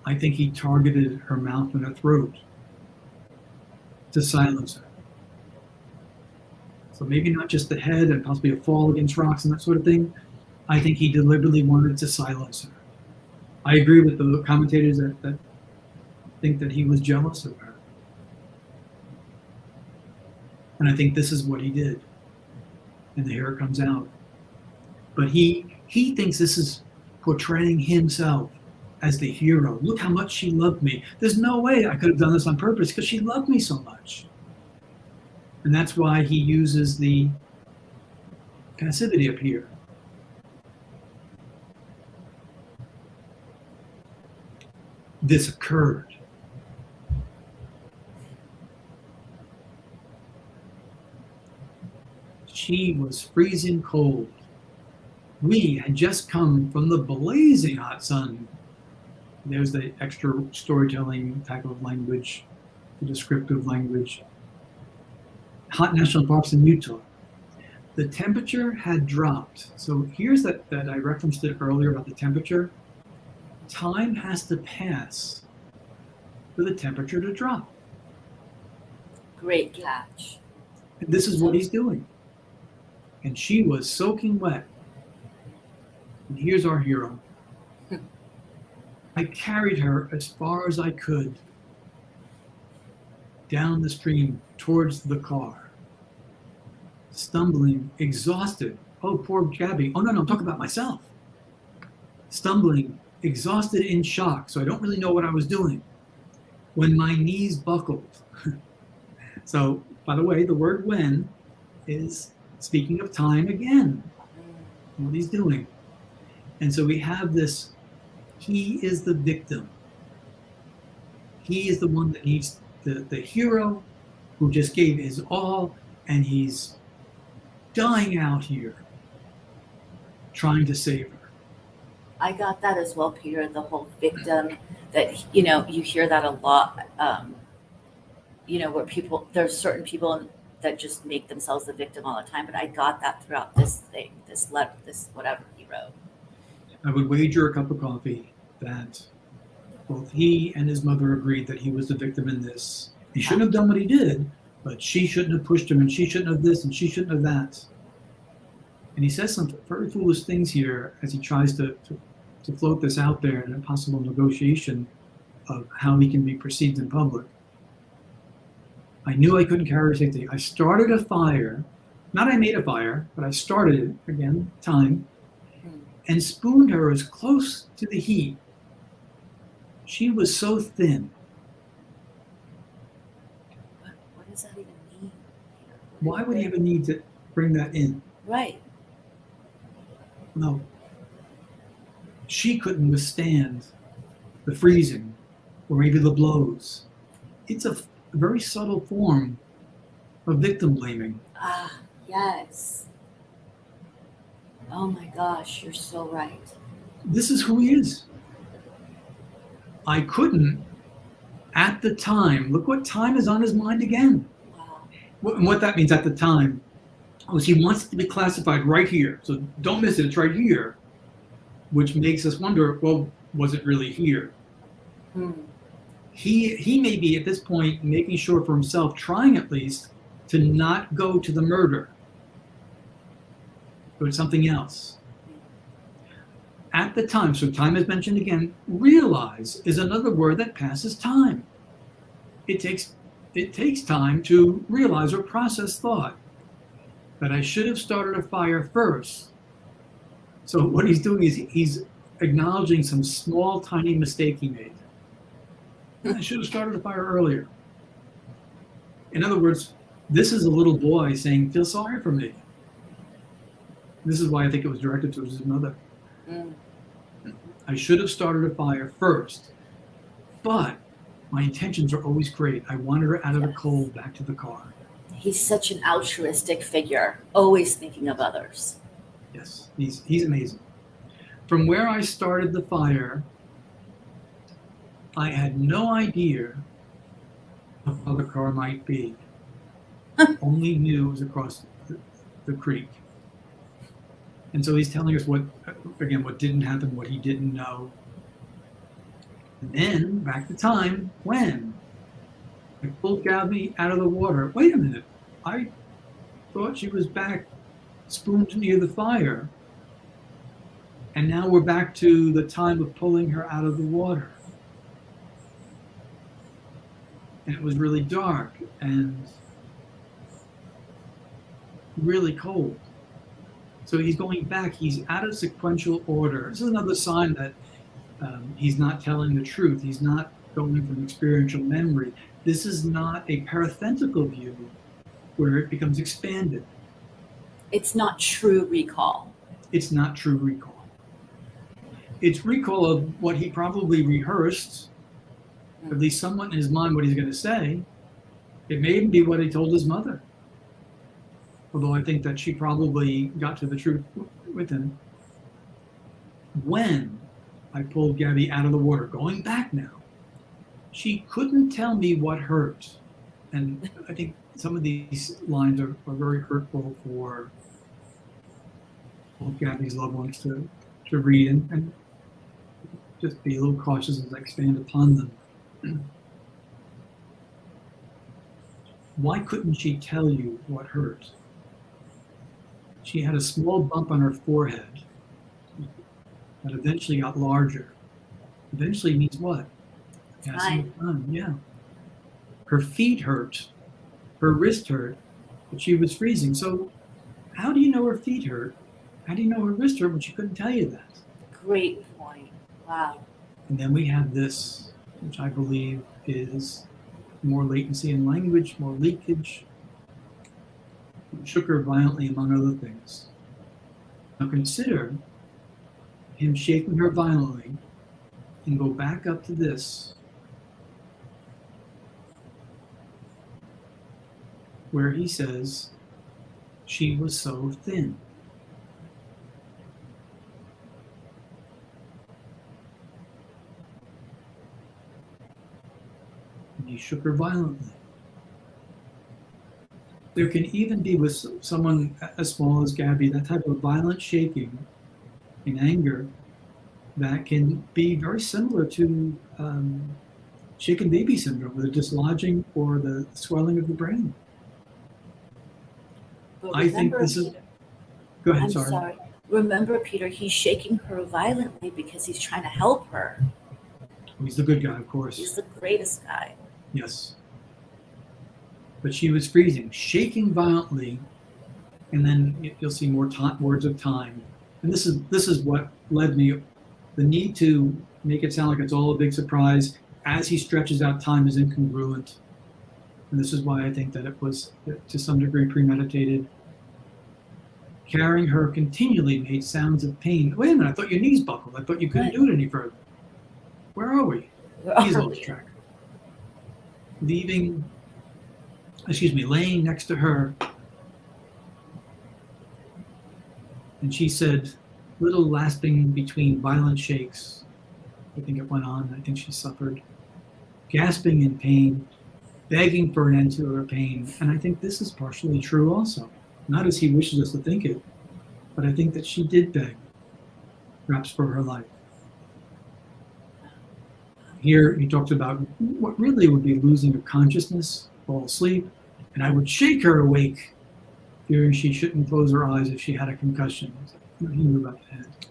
I think he targeted her mouth and her throat to silence her. So maybe not just the head and possibly a fall against rocks and that sort of thing. I think he deliberately wanted to silence her. I agree with the commentators that think that he was jealous of her. And I think this is what he did. And the hair comes out. But he thinks this is portraying himself as the hero. Look how much she loved me. There's no way I could have done this on purpose because she loved me so much. And that's why he uses the passivity up here. This occurred. She was freezing cold. We had just come from the blazing hot sun. There's the extra storytelling type of language, the descriptive language. Hot national parks in Utah. The temperature had dropped. So here's that I referenced it earlier about the temperature. Time has to pass for the temperature to drop. Great catch. And this is what he's doing. And she was soaking wet. And here's our hero. I carried her as far as I could down the stream towards the car. Stumbling, exhausted. Oh, poor Gabby. Oh, no, I'm talking about myself. Stumbling, exhausted, in shock. So I don't really know what I was doing when my knees buckled. So by the way, the word when is speaking of time again, what he's doing. And so we have this, he is the victim. He is the one that needs the hero who just gave his all, and he's dying out here trying to save her. I got that as well, Peter, the whole victim that, you know, you hear that a lot, you know, where people, there's certain people that just make themselves the victim all the time. But I got that throughout this thing, this letter, this whatever he wrote. I would wager a cup of coffee that both he and his mother agreed that he was the victim in this. He shouldn't have done what he did, but she shouldn't have pushed him, and she shouldn't have this, and she shouldn't have that. And he says some very foolish things here as he tries to float this out there in a possible negotiation of how he can be perceived in public. I knew I couldn't carry her safety. I started a fire, not I made a fire, but I started it, again, time, and spooned her as close to the heat. She was so thin. What does that even mean? Why would he have a need to bring that in? Right. No. She couldn't withstand the freezing or maybe the blows. It's a very subtle form of victim blaming. Ah, yes. Oh my gosh, you're so right. This is who he is. I couldn't, at the time, look what time is on his mind again. Wow. And what that means at the time was he wants it to be classified right here. So don't miss it, it's right here. Which makes us wonder, well, was it really here? He may be at this point making sure for himself, trying at least, to not go to the murder. But something else. At the time, so time is mentioned again, realize is another word that passes time. It takes time to realize or process thought. That I should have started a fire first. So what he's doing is he's acknowledging some small, tiny mistake he made. I should have started a fire earlier. In other words, this is a little boy saying, feel sorry for me. This is why I think it was directed to his mother. I should have started a fire first, but my intentions are always great. I wanted her out of the cold back to the car. He's such an altruistic figure, always thinking of others. Yes, he's amazing. From where I started the fire, I had no idea how the car might be. Only knew it was across the creek. And so he's telling us what didn't happen, what he didn't know. And then, back to time, when I pulled Gabby out of the water. Wait a minute, I thought she was back spooned near the fire. And now we're back to the time of pulling her out of the water. And it was really dark and really cold. So he's going back, he's out of sequential order. This is another sign that he's not telling the truth. He's not going from experiential memory. This is not a parathetical view where it becomes expanded. It's not true recall. It's not true recall. It's recall of what he probably rehearsed, at least somewhat in his mind what he's going to say. It may even be what he told his mother. Although I think that she probably got to the truth with him. When I pulled Gabby out of the water, going back now, she couldn't tell me what hurt. And I think some of these lines are very hurtful for Gabby's loved ones to read and just be a little cautious as I expand upon them. Why couldn't she tell you what hurt? She had a small bump on her forehead that eventually got larger. Eventually means what? Passing time, yeah. Her feet hurt, her wrist hurt, but she was freezing. So how do you know her feet hurt? How do you know her wrist hurt when she couldn't tell you that? Great point. Wow. And then we have this, which I believe is more latency in language, more leakage. shook her violently, among other things. Now consider him shaking her violently, and go back up to this, where he says, she was so thin. And he shook her violently. There can even be with someone as small as Gabby, that type of violent shaking in anger that can be very similar to shaken baby syndrome, the dislodging or the swelling of the brain. But I think remember, this is. Peter, Go ahead, I'm sorry. Remember, Peter, he's shaking her violently because he's trying to help her. He's the good guy, of course. He's the greatest guy. Yes. But she was freezing, shaking violently, and then you'll see more words of time. And this is what led me, the need to make it sound like it's all a big surprise. As he stretches out time is incongruent. And this is why I think that it was, to some degree, premeditated. Carrying her continually made sounds of pain. Wait a minute, I thought your knees buckled. I thought you couldn't do it any further. Where are we? He's lost track. Laying next to her. And she said, little lasting between violent shakes. I think it went on. I think she suffered. Gasping in pain, begging for an end to her pain. And I think this is partially true also. Not as he wishes us to think it, but I think that she did beg, perhaps for her life. Here he talks about what really would be losing of consciousness, fall asleep, and I would shake her awake, fearing she shouldn't close her eyes if she had a concussion. He knew about that.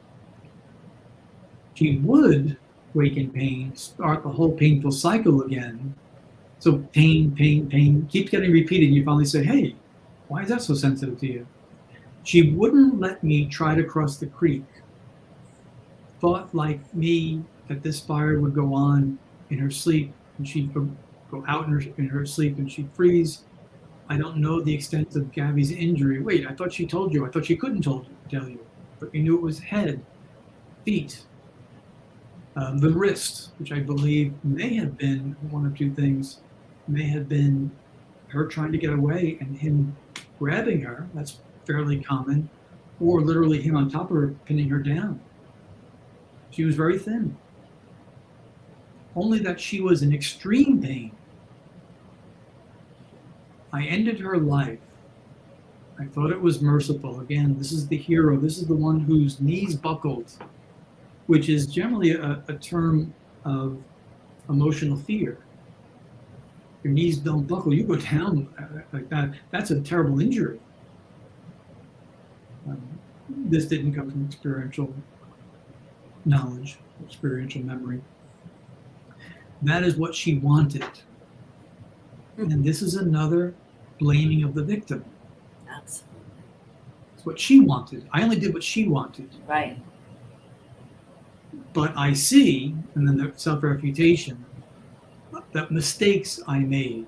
She would wake in pain, start the whole painful cycle again. So pain, pain, pain, keeps getting repeated, and you finally say, hey, why is that so sensitive to you? She wouldn't let me try to cross the creek. Thought like me that this fire would go on in her sleep, and she'd go out in her sleep and she'd freeze. I don't know the extent of Gabby's injury. Wait, I thought she told you. I thought she couldn't tell you. But you knew it was head, feet, the wrist, which I believe may have been one of two things. May have been her trying to get away and him grabbing her. That's fairly common. Or literally him on top of her, pinning her down. She was very thin. Only that she was in extreme pain. I ended her life. I thought it was merciful. Again, this is the hero. This is the one whose knees buckled, which is generally a term of emotional fear. Your knees don't buckle, you go down like that. That's a terrible injury. This didn't come from experiential knowledge, experiential memory. That is what she wanted. And this is another blaming of the victim. Absolutely. It's what she wanted. I only did what she wanted. Right. But I see, and then the self-refutation, that mistakes I made.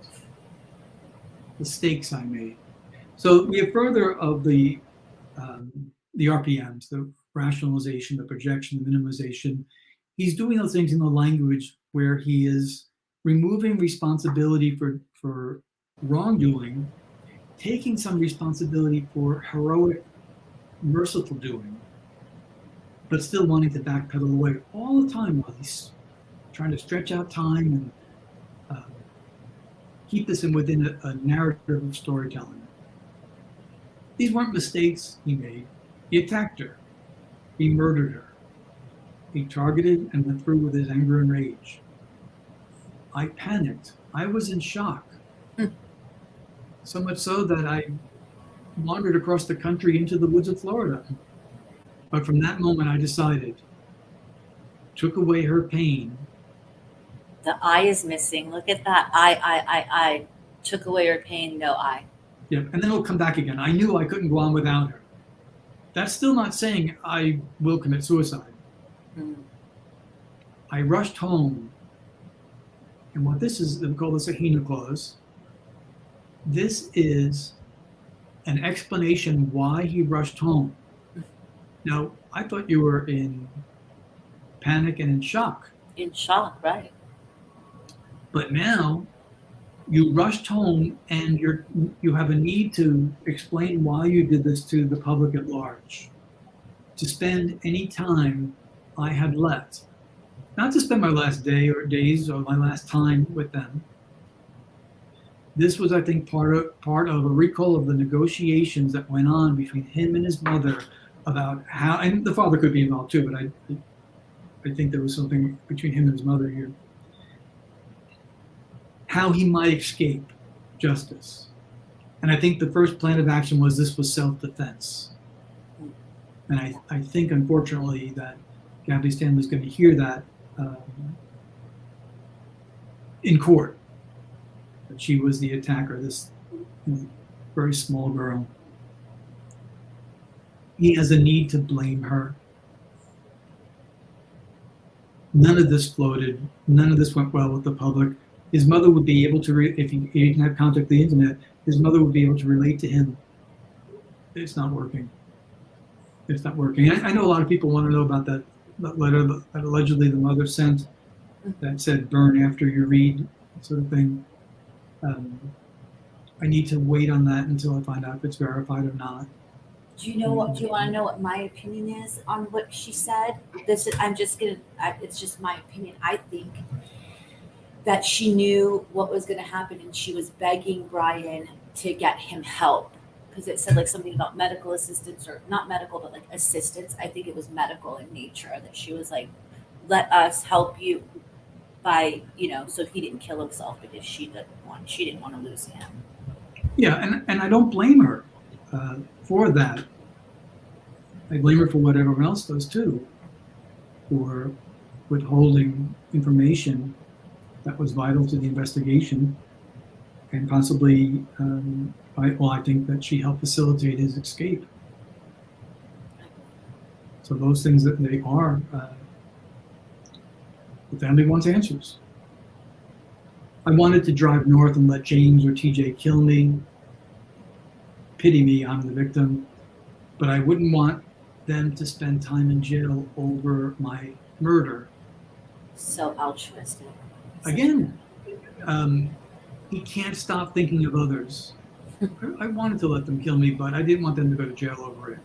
Mistakes I made. So we have further of the RPMs, the rationalization, the projection, the minimization. He's doing those things in the language where he is removing responsibility for wrongdoing, taking some responsibility for heroic, merciful doing, but still wanting to backpedal away all the time while he's trying to stretch out time and keep this within a narrative of storytelling. These weren't mistakes he made. He attacked her. He murdered her. He targeted and went through with his anger and rage. I panicked. I was in shock. So much so that I wandered across the country into the woods of Florida. But from that moment, I decided, took away her pain. The I is missing. Look at that. I. Took away her pain, no I. Yeah, and then it'll come back again. I knew I couldn't go on without her. That's still not saying I will commit suicide. I rushed home. And what this is, they call this a Hina clause. This is an explanation why he rushed home. Now, I thought you were in panic and in shock, In shock, right? but now you rushed home and you have a need to explain why you did this to the public at large, to spend any time I had left, not to spend my last day or days or my last time with them. This was, I think, part of a recall of the negotiations that went on between him and his mother about how, and the father could be involved too, but I think there was something between him and his mother here, how he might escape justice. And I think the first plan of action was this was self-defense. And I think, unfortunately, that Gabby Stanley's going to hear that in court, that she was the attacker, this very small girl. He has a need to blame her. None of this floated. None of this went well with the public. His mother would be able to, if he didn't have contact with the internet, his mother would be able to relate to him. It's not working. It's not working. I know a lot of people want to know about that letter that allegedly the mother sent that said burn after you read, sort of thing. I need to wait on that until I find out if it's verified or not. Do you want to know what my opinion is on what she said? It's just my opinion. I think that she knew what was going to happen and she was begging Brian to get him help, because it said like something about medical assistance, or not medical, but like assistance. I think it was medical in nature, that she was like, let us help you by, so he didn't kill himself, because she didn't want to lose him. Yeah, and I don't blame her for that. I blame her for what everyone else does too, for withholding information that was vital to the investigation, and possibly, I think that she helped facilitate his escape. So those things that they are, the family wants answers. I wanted to drive north and let James or TJ kill me. Pity me, I'm the victim. But I wouldn't want them to spend time in jail over my murder. So altruistic. Again, he can't stop thinking of others. I wanted to let them kill me, but I didn't want them to go to jail over it.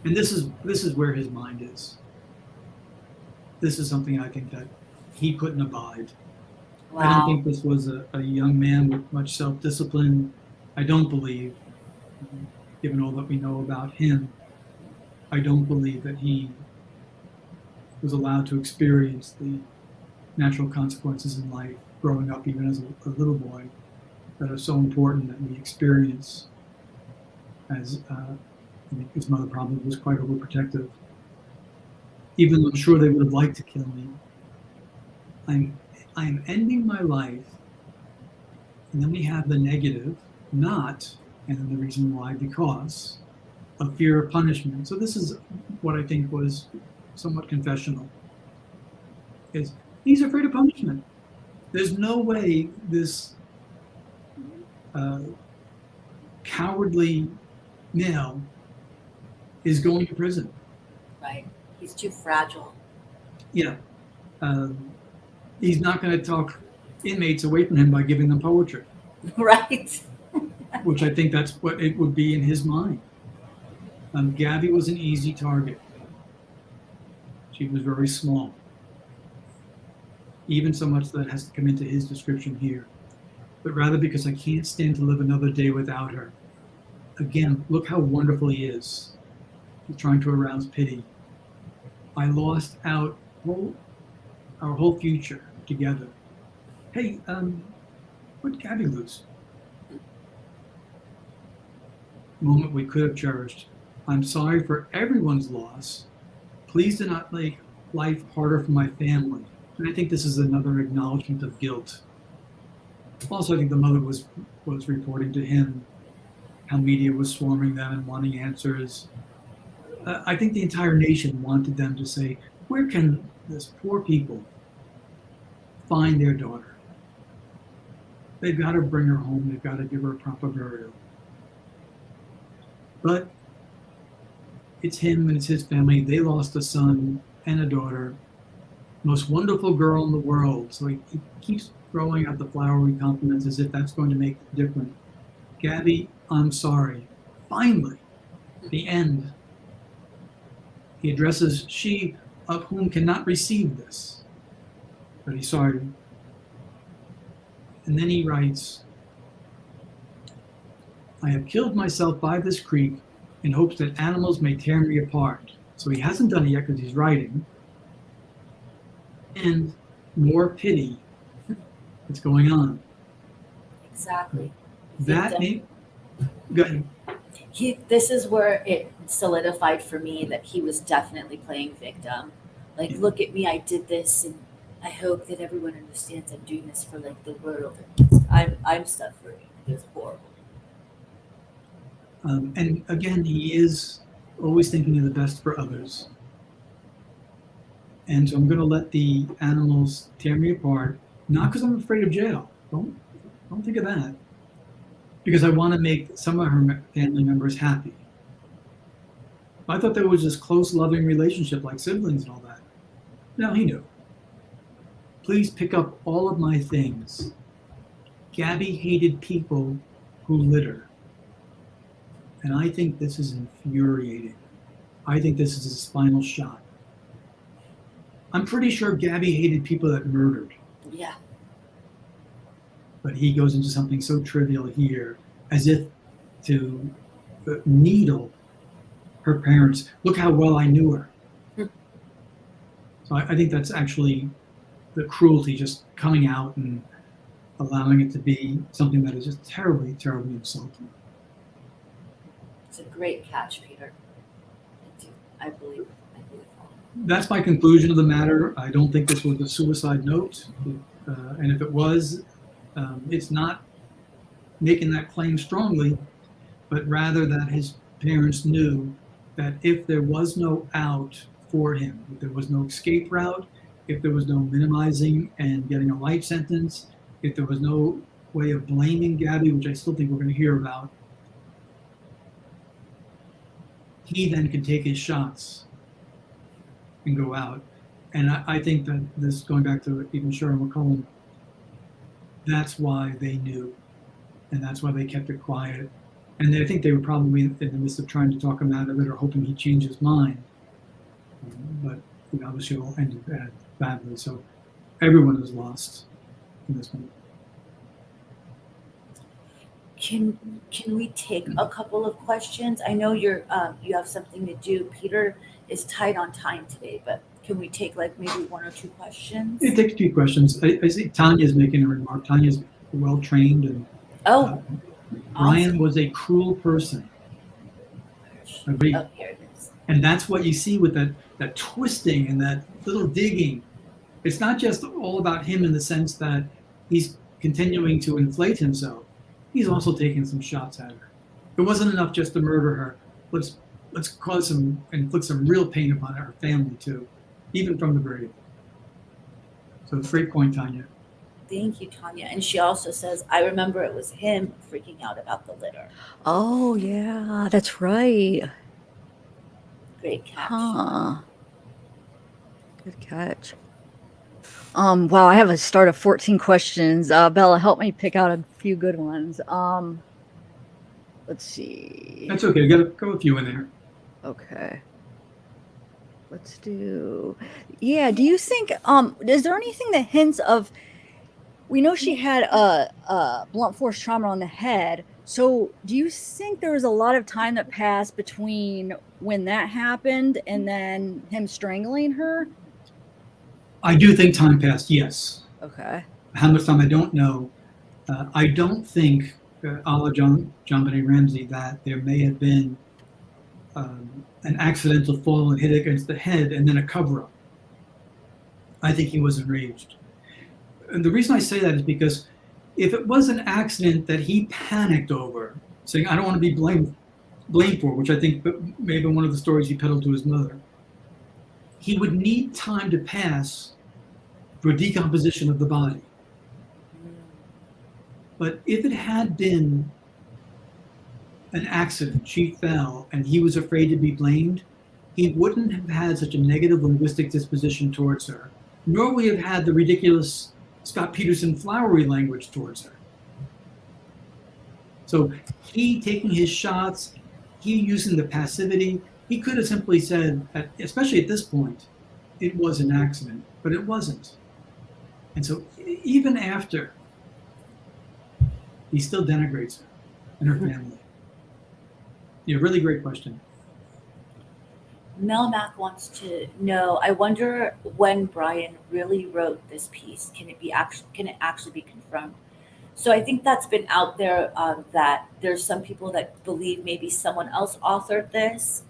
And this is where his mind is. This is something I think that he couldn't abide. Wow. I don't think this was a young man with much self-discipline. I don't believe, given all that we know about him, I don't believe that he was allowed to experience the natural consequences in life, growing up even as a little boy, that are so important that we experience. As I think his mother probably was quite overprotective. Even though I'm sure they would have liked to kill me. I'm ending my life, and then we have the negative, not, and then the reason why, because of fear of punishment. So this is what I think was somewhat confessional, is he's afraid of punishment. There's no way this cowardly male is going to prison. Right. He's too fragile. Yeah. He's not going to talk inmates away from him by giving them poetry. Right. Which I think that's what it would be in his mind. Gabby was an easy target. She was very small. Even so much that has to come into his description here. But rather because I can't stand to live another day without her. Again, look how wonderful he is. He's trying to arouse pity. I lost out our whole future together. Hey, what'd Gabby lose? Moment we could have cherished. I'm sorry for everyone's loss. Please do not make life harder for my family. And I think this is another acknowledgement of guilt. Also, I think the mother was reporting to him how media was swarming them and wanting answers. I think the entire nation wanted them to say, where can this poor people find their daughter? They've got to bring her home. They've got to give her a proper burial. But it's him and it's his family. They lost a son and a daughter. Most wonderful girl in the world. So he keeps throwing out the flowery compliments as if that's going to make it different. Gabby, I'm sorry. Finally, the end. He addresses she of whom cannot receive this. But he's sorry. And then he writes, I have killed myself by this creek in hopes that animals may tear me apart. So he hasn't done it yet because he's writing. And more pity that's going on. Exactly. That go ahead. This is where it solidified for me that he was definitely playing victim. Like, look at me, I did this, and I hope that everyone understands I'm doing this for like the world. I'm suffering. It's horrible. And again, he is always thinking of the best for others. And so I'm going to let the animals tear me apart, not because I'm afraid of jail. Don't think of that. Because I want to make some of her family members happy. I thought there was this close, loving relationship like siblings and all that. No, he knew. Please pick up all of my things. Gabby hated people who litter. And I think this is infuriating. I think this is his final shot. I'm pretty sure Gabby hated people that murdered. Yeah. But he goes into something so trivial here, as if to needle her parents. Look how well I knew her. So I think that's actually the cruelty just coming out and allowing it to be something that is just terribly, terribly insulting. It's a great catch, Peter. I believe. That's my conclusion of the matter. I don't think this was a suicide note. And if it was, it's not making that claim strongly, but rather that his parents knew that if there was no out for him, if there was no escape route, if there was no minimizing and getting a life sentence, if there was no way of blaming Gabby, which I still think we're going to hear about, he then could take his shots and go out. And I think that this, going back to even Sharon McCollum, that's why they knew. And that's why they kept it quiet. And I think they were probably in the midst of trying to talk him out of it or hoping he'd change his mind. But obviously it all ended badly. So everyone is lost in this one. Can we take a couple of questions? I know you have something to do. Peter is tight on time today, but can we take like maybe one or two questions? It takes a few questions. I see Tanya's making a remark. Tanya's well trained, and Brian was a cruel person. Agreed. Oh, here it is. And that's what you see with that twisting and that little digging. It's not just all about him in the sense that he's continuing to inflate himself. He's also taking some shots at her. It wasn't enough just to murder her. Let's cause some and inflict some real pain upon her family too, even from the grave. So great point, Tanya. Thank you, Tanya. And she also says, I remember it was him freaking out about the litter. Oh, yeah, that's right. Great catch. Huh. Good catch. Wow, I have a start of 14 questions. Bella, help me pick out a few good ones. Let's see. That's okay. We got to go a few in there. Okay. Let's do. Yeah. Do you think? Is there anything that hints of? We know she had a blunt force trauma on the head. So, do you think there was a lot of time that passed between when that happened and then him strangling her? I do think time passed. Yes. Okay. How much time I don't know. I don't think, a la John Benet Ramsey, that there may have been an accidental fall and hit against the head and then a cover-up. I think he was enraged. And the reason I say that is because if it was an accident that he panicked over, saying, I don't want to be blamed for, which I think may have been one of the stories he peddled to his mother, he would need time to pass for decomposition of the body. But if it had been an accident. She fell and he was afraid to be blamed, he wouldn't have had such a negative linguistic disposition towards her, nor would he have had the ridiculous Scott Peterson flowery language towards her. So he taking his shots, he using the passivity, he could have simply said, especially at this point, it was an accident, but it wasn't. And so even after, he still denigrates her and her family. Yeah, really great question. Melmac wants to know, I wonder when Brian really wrote this piece, can it actually be confirmed? So I think that's been out there, that there's some people that believe maybe someone else authored this.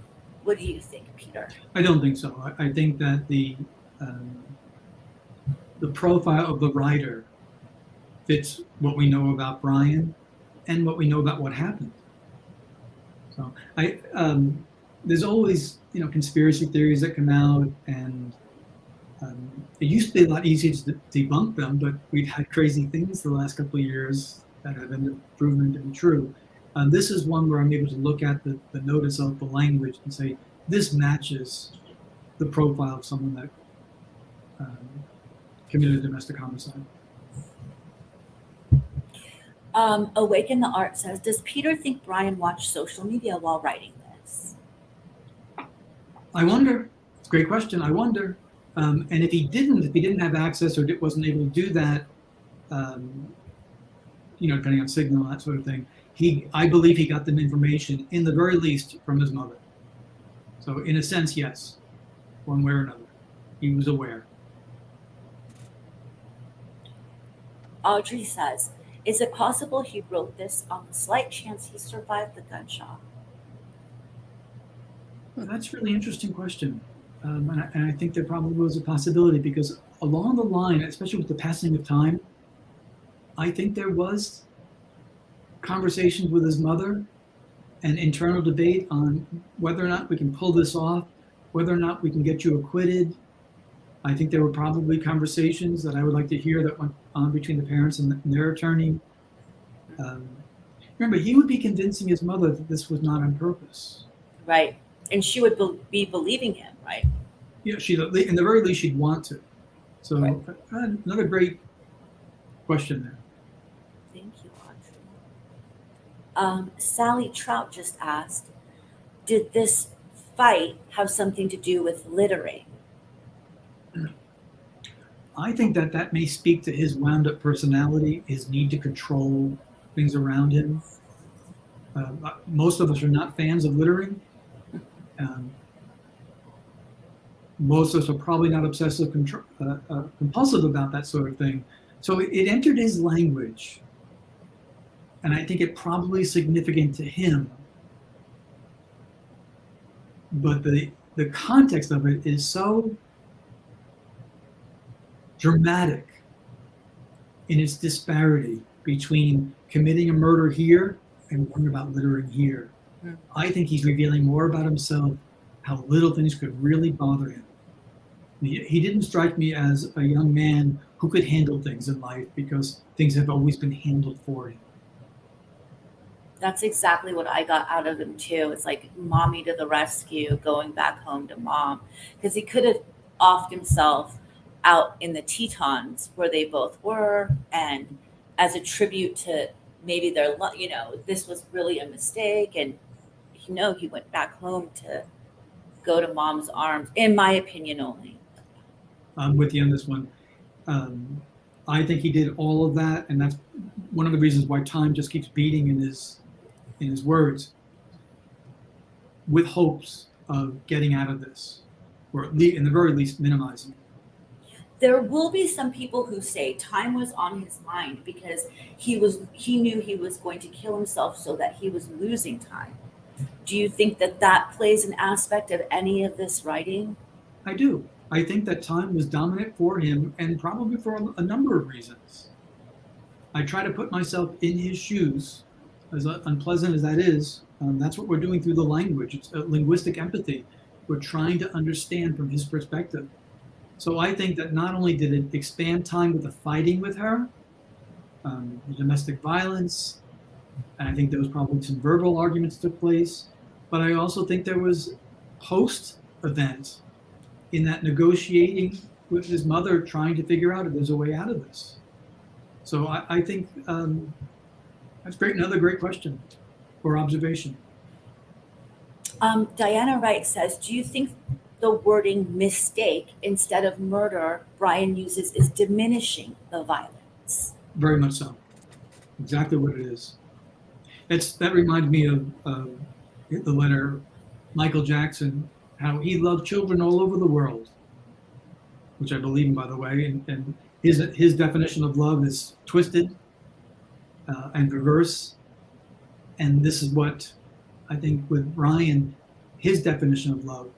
What do you think, Peter? I don't think so. I think that the profile of the writer fits what we know about Brian and what we know about what happened. So there's always, conspiracy theories that come out, and it used to be a lot easier to debunk them, but we've had crazy things the last couple of years that have been proven to be true. This is one where I'm able to look at the notice of the language and say, this matches the profile of someone that committed domestic homicide. Awaken the Art says, does Peter think Brian watched social media while writing this? I wonder. It's a great question. I wonder. And if he didn't have access or wasn't able to do that, depending on signal, that sort of thing, I believe he got the information, in the very least, from his mother. So in a sense, yes, one way or another, he was aware. Audrey says, is it possible he wrote this on the slight chance he survived the gunshot? Well, that's a really interesting question. And I think there probably was a possibility, because along the line, especially with the passing of time, I think there was conversations with his mother and internal debate on whether or not we can pull this off, whether or not we can get you acquitted. I think there were probably conversations that I would like to hear that went on between the parents and their attorney. Remember, he would be convincing his mother that this was not on purpose. Right. And she would be believing him, right? Yeah, in the very least, she'd want to. So right. Another great question there. Thank you, Audrey. Sally Trout just asked, did this fight have something to do with littering? I think that may speak to his wound-up personality, his need to control things around him. Most of us are not fans of littering. Most of us are probably not obsessive compulsive about that sort of thing. So it entered his language, and I think it probably is significant to him. But the context of it is so dramatic in its disparity between committing a murder here and worrying about littering here. I think he's revealing more about himself, how little things could really bother him. He didn't strike me as a young man who could handle things in life, because things have always been handled for him. That's exactly what I got out of him too. It's like mommy to the rescue, going back home to mom. Because he could have offed himself out in the Tetons where they both were, and as a tribute to maybe their, this was really a mistake, and he went back home to go to mom's arms, in my opinion only. I'm with you on this one. I think he did all of that, and that's one of the reasons why time just keeps beating in his words, with hopes of getting out of this, or in the very least minimizing it. There will be some people who say time was on his mind because he knew he was going to kill himself, so that he was losing time. Do you think that plays an aspect of any of this writing? I do. I think that time was dominant for him, and probably for a number of reasons. I try to put myself in his shoes, as unpleasant as that is. That's what we're doing through the language. It's a linguistic empathy. We're trying to understand from his perspective. So I think that not only did it expand time with the fighting with her, the domestic violence, And I think there was probably some verbal arguments took place, but I also think there was post-event in that negotiating with his mother, trying to figure out if there's a way out of this. So I think that's great. Another great question or observation. Diana Wright says, do you think the wording mistake instead of murder Brian uses is diminishing the violence? Very much so. Exactly what it is. That reminds me of the letter Michael Jackson, how he loved children all over the world, which I believe in, by the way. And his definition of love is twisted and perverse. And this is what I think with Brian, his definition of love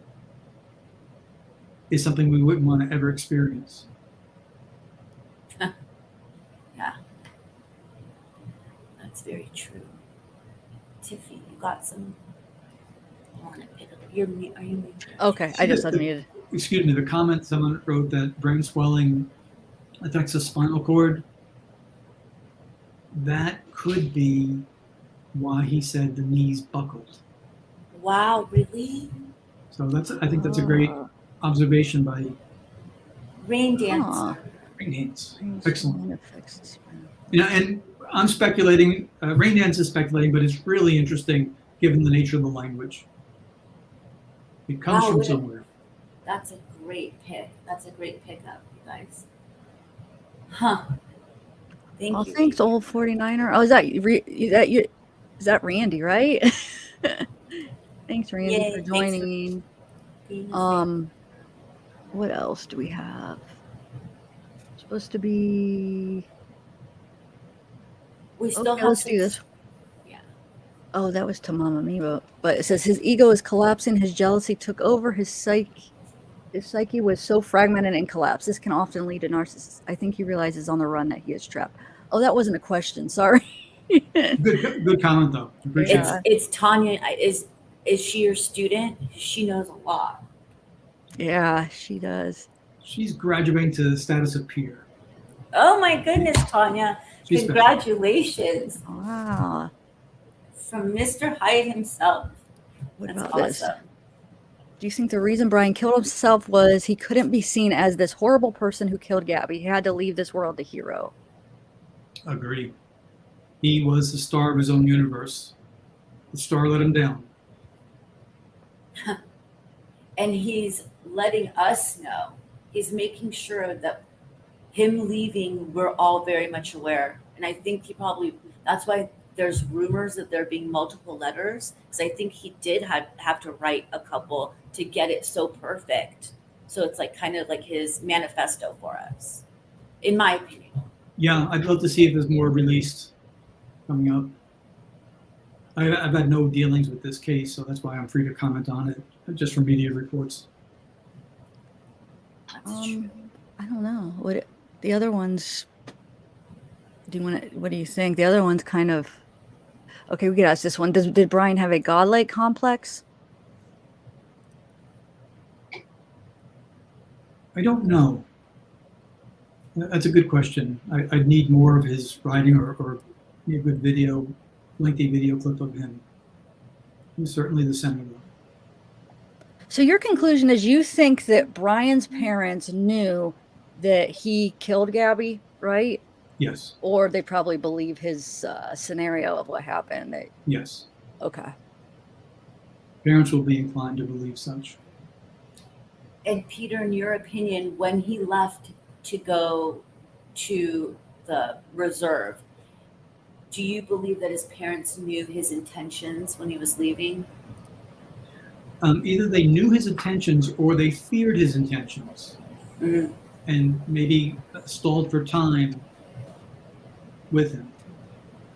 is something we wouldn't want to ever experience. Yeah, that's very true. Tiffy, you got some? I want to pick up. Are you muted? Okay, I just unmuted. Excuse me, the comment someone wrote that brain swelling affects the spinal cord. That could be why he said the knees buckled. Wow, really? So I think that's a great observation by Rain dancer. Rain Dance. Excellent. And I'm speculating, Rain Dance is speculating, but it's really interesting given the nature of the language. It comes from somewhere. That's a great pick. That's a great pickup, you guys. Huh. Thank you. Thanks, old 49er. Oh, is that you? Is that Randy, right? Thanks, Randy, Yay, for joining. Being a fan. What else do we have? Supposed to be. We still Okay, have let's do this. Yeah. Oh, that was to Mama Mia. But it says his ego is collapsing. His jealousy took over. His psyche was so fragmented and collapsed. This can often lead to narcissists. I think he realizes on the run that he is trapped. Oh, that wasn't a question. Sorry. Good comment, though. Appreciate it. It's Tanya. Is she your student? She knows a lot. Yeah, she does. She's graduating to the status of peer. Oh my goodness, Tanya. She's Congratulations. Wow. From Mr. Hyatt himself. What That's about this? awesome. Do you think the reason Brian killed himself was he couldn't be seen as this horrible person who killed Gabby? He had to leave this world the hero. Agreed. He was the star of his own universe. The star let him down. And he's letting us know. He's making sure that him leaving, we're all very much aware. And I think that's why there's rumors that there being multiple letters. Because I think he did have to write a couple to get it so perfect. So it's like kind of like his manifesto for us, in my opinion. Yeah, I'd love to see if there's more released coming up. I've had no dealings with this case, so that's why I'm free to comment on it, just from media reports. That's true. I don't know. The other ones? What do you think? The other one's kind of. Okay, we could ask this one. Did Brian have a godlike complex? I don't know. That's a good question. I'd need more of his writing or a good lengthy video clip of him. He's certainly the senator. So your conclusion is you think that Brian's parents knew that he killed Gabby, right? Yes. Or they probably believe his scenario of what happened. Yes. Okay. Parents will be inclined to believe such. And Peter, in your opinion, when he left to go to the reserve, do you believe that his parents knew his intentions when he was leaving? Either they knew his intentions or they feared his intentions, and maybe stalled for time with him.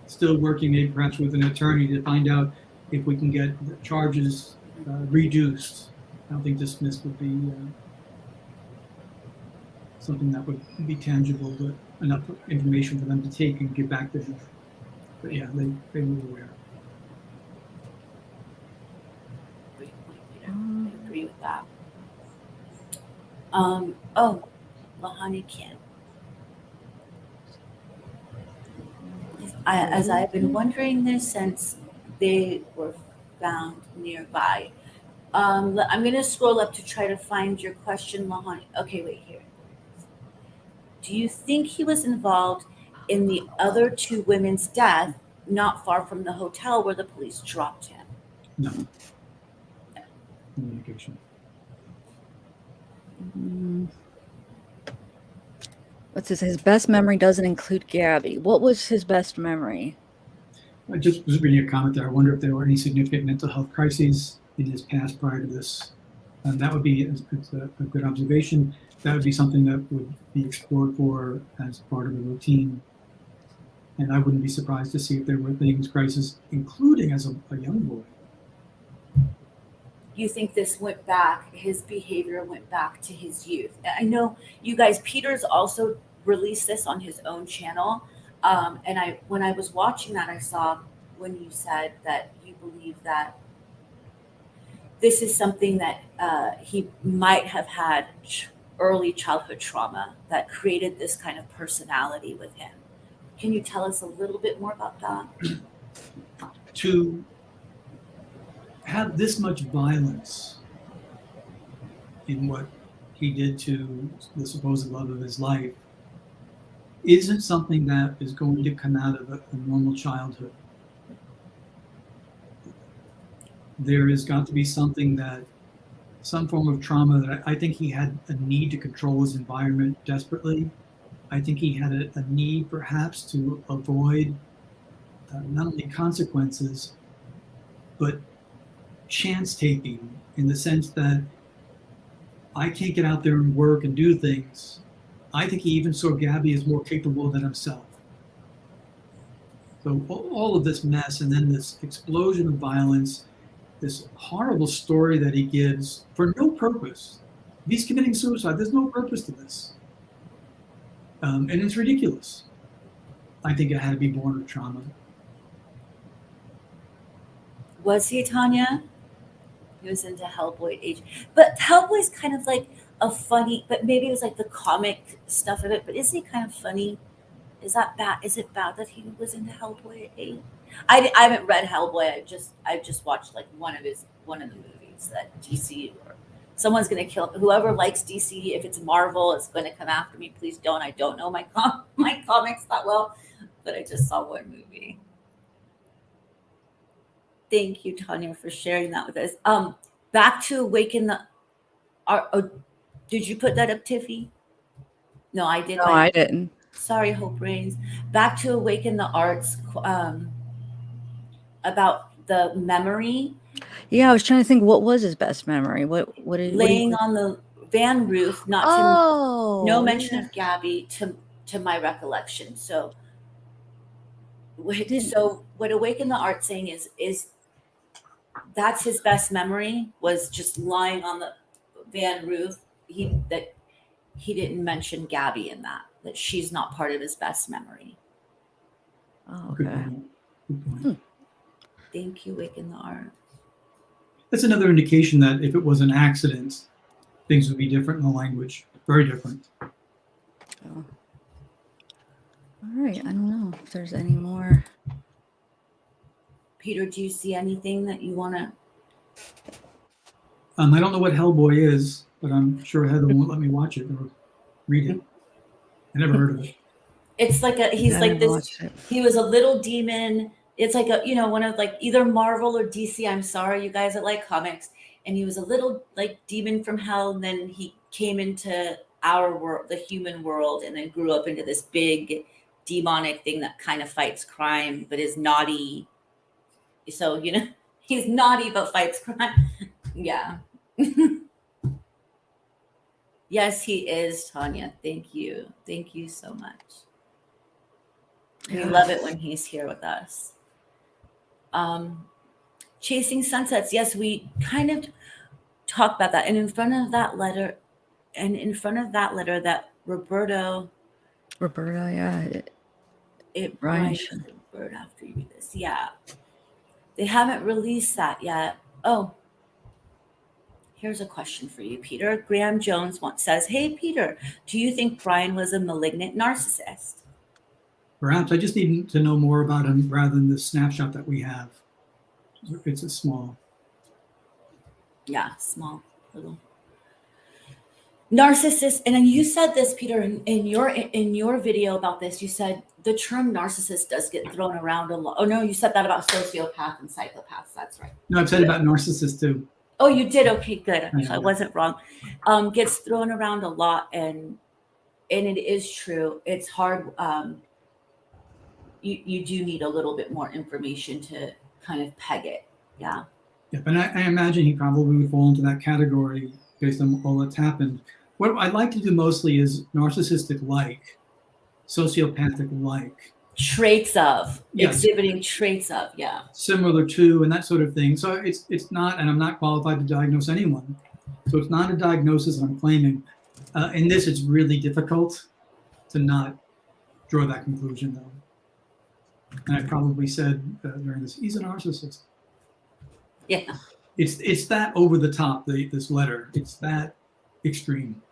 Still working, maybe perhaps with an attorney to find out if we can get the charges reduced. I don't think dismissed would be something that would be tangible, but enough information for them to take and give back to him. But yeah, they were aware. I agree with that. Lahani can. As I've been wondering this since they were found nearby. I'm going to scroll up to try to find your question, Lahani. Okay, wait here. Do you think he was involved in the other two women's death not far from the hotel where the police dropped him? No. Communication. What's his best memory doesn't include Gabby. What was his best memory? I just was reading a comment there. I wonder if there were any significant mental health crises in his past prior to this. And that would be it's a good observation. That would be something that would be explored for as part of the routine. And I wouldn't be surprised to see if there were things, crises, including as a young boy. You think this went back, his behavior went back to his youth? I know you guys, Peter's also released this on his own channel. And when I was watching that, I saw when you said that you believe that this is something that he might have had early childhood trauma that created this kind of personality with him. Can you tell us a little bit more about that? To have this much violence in what he did to the supposed love of his life isn't something that is going to come out of a normal childhood. There has got to be something that, some form of trauma that I think he had a need to control his environment desperately. I think he had a need perhaps to avoid not only consequences, but chance taking, in the sense that I can't get out there and work and do things. I think he even saw Gabby as more capable than himself. So all of this mess, and then this explosion of violence, this horrible story that he gives for no purpose. He's committing suicide. There's no purpose to this. And it's ridiculous. I think it had to be born of trauma. Was he, Tanya? He was into Hellboy age. But Hellboy's kind of like a funny, but maybe it was like the comic stuff of it, but is he kind of funny? Is that bad? Is it bad that he was into Hellboy at 8? I haven't read Hellboy. I just watched like one of the movies that DC or someone's gonna kill whoever likes DC. If it's Marvel, it's gonna come after me. Please don't. I don't know my comics that well, but I just saw one movie. Thank you, Tanya, for sharing that with us. Back to Awaken the Art. Oh, did you put that up, Tiffy? No, I did. No, I didn't. Sorry, Hope Reigns. Back to Awaken the Arts, about the memory. Yeah, I was trying to think, what was his best memory? What did Laying on the van roof, no mention of Gabby to my recollection. So what Awaken the Arts saying is that's his best memory, was just lying on the van roof. He didn't mention Gabby in that she's not part of his best memory. Oh, okay. Good point. Thank you, Awaken the Art. That's another indication that if it was an accident, things would be different in the language. Very different. Oh. All right. I don't know if there's any more. Peter, do you see anything that you want to? I don't know what Hellboy is, but I'm sure Heather won't let me watch it or read it. I never heard of it. It's like he's like this. He was a little demon. It's like one of like either Marvel or DC. I'm sorry, you guys that like comics. And he was a little like demon from hell, and then he came into our world, the human world, and then grew up into this big demonic thing that kind of fights crime, but is naughty. So he's naughty but fights crime. Yeah. Yes, he is, Tanya. Thank you so much. We love it when he's here with us. Chasing Sunsets. Yes, we kind of talk about that. And in front of that letter that Roberto, yeah. Brian should Roberto after you read this. Yeah. They haven't released that yet. Oh, here's a question for you, Peter. Graham Jones says, "Hey, Peter, do you think Brian was a malignant narcissist?" Perhaps I just need to know more about him rather than the snapshot that we have. It's a small. Yeah, small little narcissist. And then you said this, Peter, in your video about this. You said the term narcissist does get thrown around a lot. Oh no, you said that about sociopath and psychopaths. That's right. No, I've said about narcissists too. Oh, you did. Okay, good. Yeah. I wasn't wrong. Gets thrown around a lot, and it is true. It's hard. You do need a little bit more information to kind of peg it. Yeah. Yeah, but I imagine he probably would fall into that category based on all that's happened. What I'd like to do mostly is narcissistic-like, sociopathic-like. Traits of, Yes. exhibiting traits of, yeah. Similar to, and that sort of thing. So it's not, and I'm not qualified to diagnose anyone. So it's not a diagnosis I'm claiming. In this, it's really difficult to not draw that conclusion, though. And I probably said during this, he's a narcissist. Yeah. It's that over the top, this letter. It's that extreme.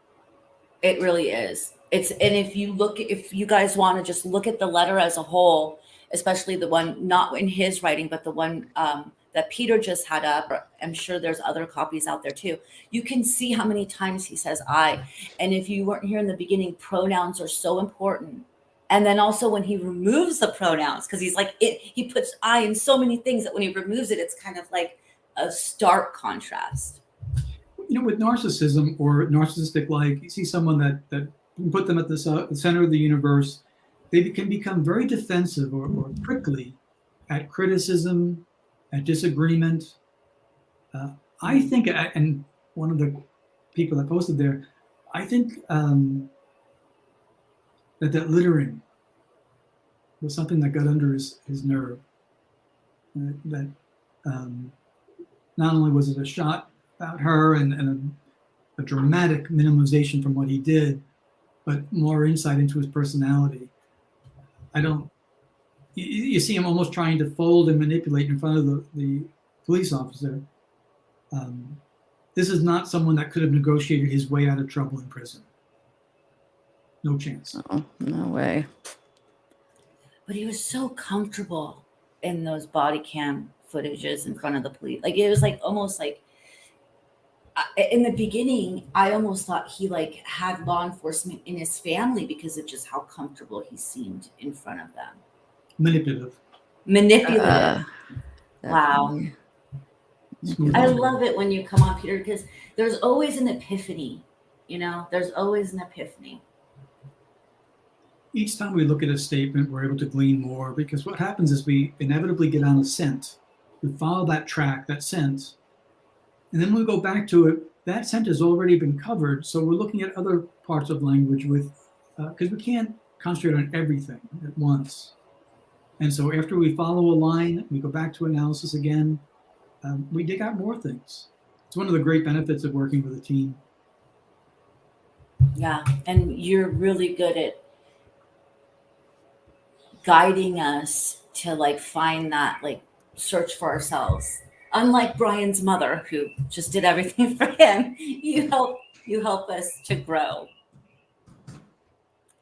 It really is. And if you guys want to just look at the letter as a whole, especially the one not in his writing, but the one that Peter just had up, I'm sure there's other copies out there too. You can see how many times he says I. And if you weren't here in the beginning, pronouns are so important. And then also when he removes the pronouns, because he's like, he puts I in so many things that when he removes it, it's kind of like a stark contrast. With narcissism or narcissistic-like, you see someone that you put them at the center of the universe, they can become very defensive or prickly at criticism, at disagreement. I think, and one of the people that posted there, I think that littering was something that got under his nerve. That not only was it a shot about her and a dramatic minimization from what he did, but more insight into his personality. You see him almost trying to fold and manipulate in front of the police officer. This is not someone that could have negotiated his way out of trouble in prison. No chance. Oh, no way. But he was so comfortable in those body cam footages in front of the police. Like, it was like almost like, in the beginning, I almost thought he like had law enforcement in his family because of just how comfortable he seemed in front of them. Manipulative. Wow. I love it when you come on, Peter, because there's always an epiphany. There's always an epiphany. Each time we look at a statement, we're able to glean more, because what happens is we inevitably get on a scent. We follow that track, that scent, and then when we go back to it, that scent has already been covered. So we're looking at other parts of language because we can't concentrate on everything at once. And so after we follow a line, we go back to analysis again, we dig out more things. It's one of the great benefits of working with a team. Yeah, and you're really good at guiding us to like find that, like search for ourselves. Unlike Brian's mother, who just did everything for him, you help us to grow.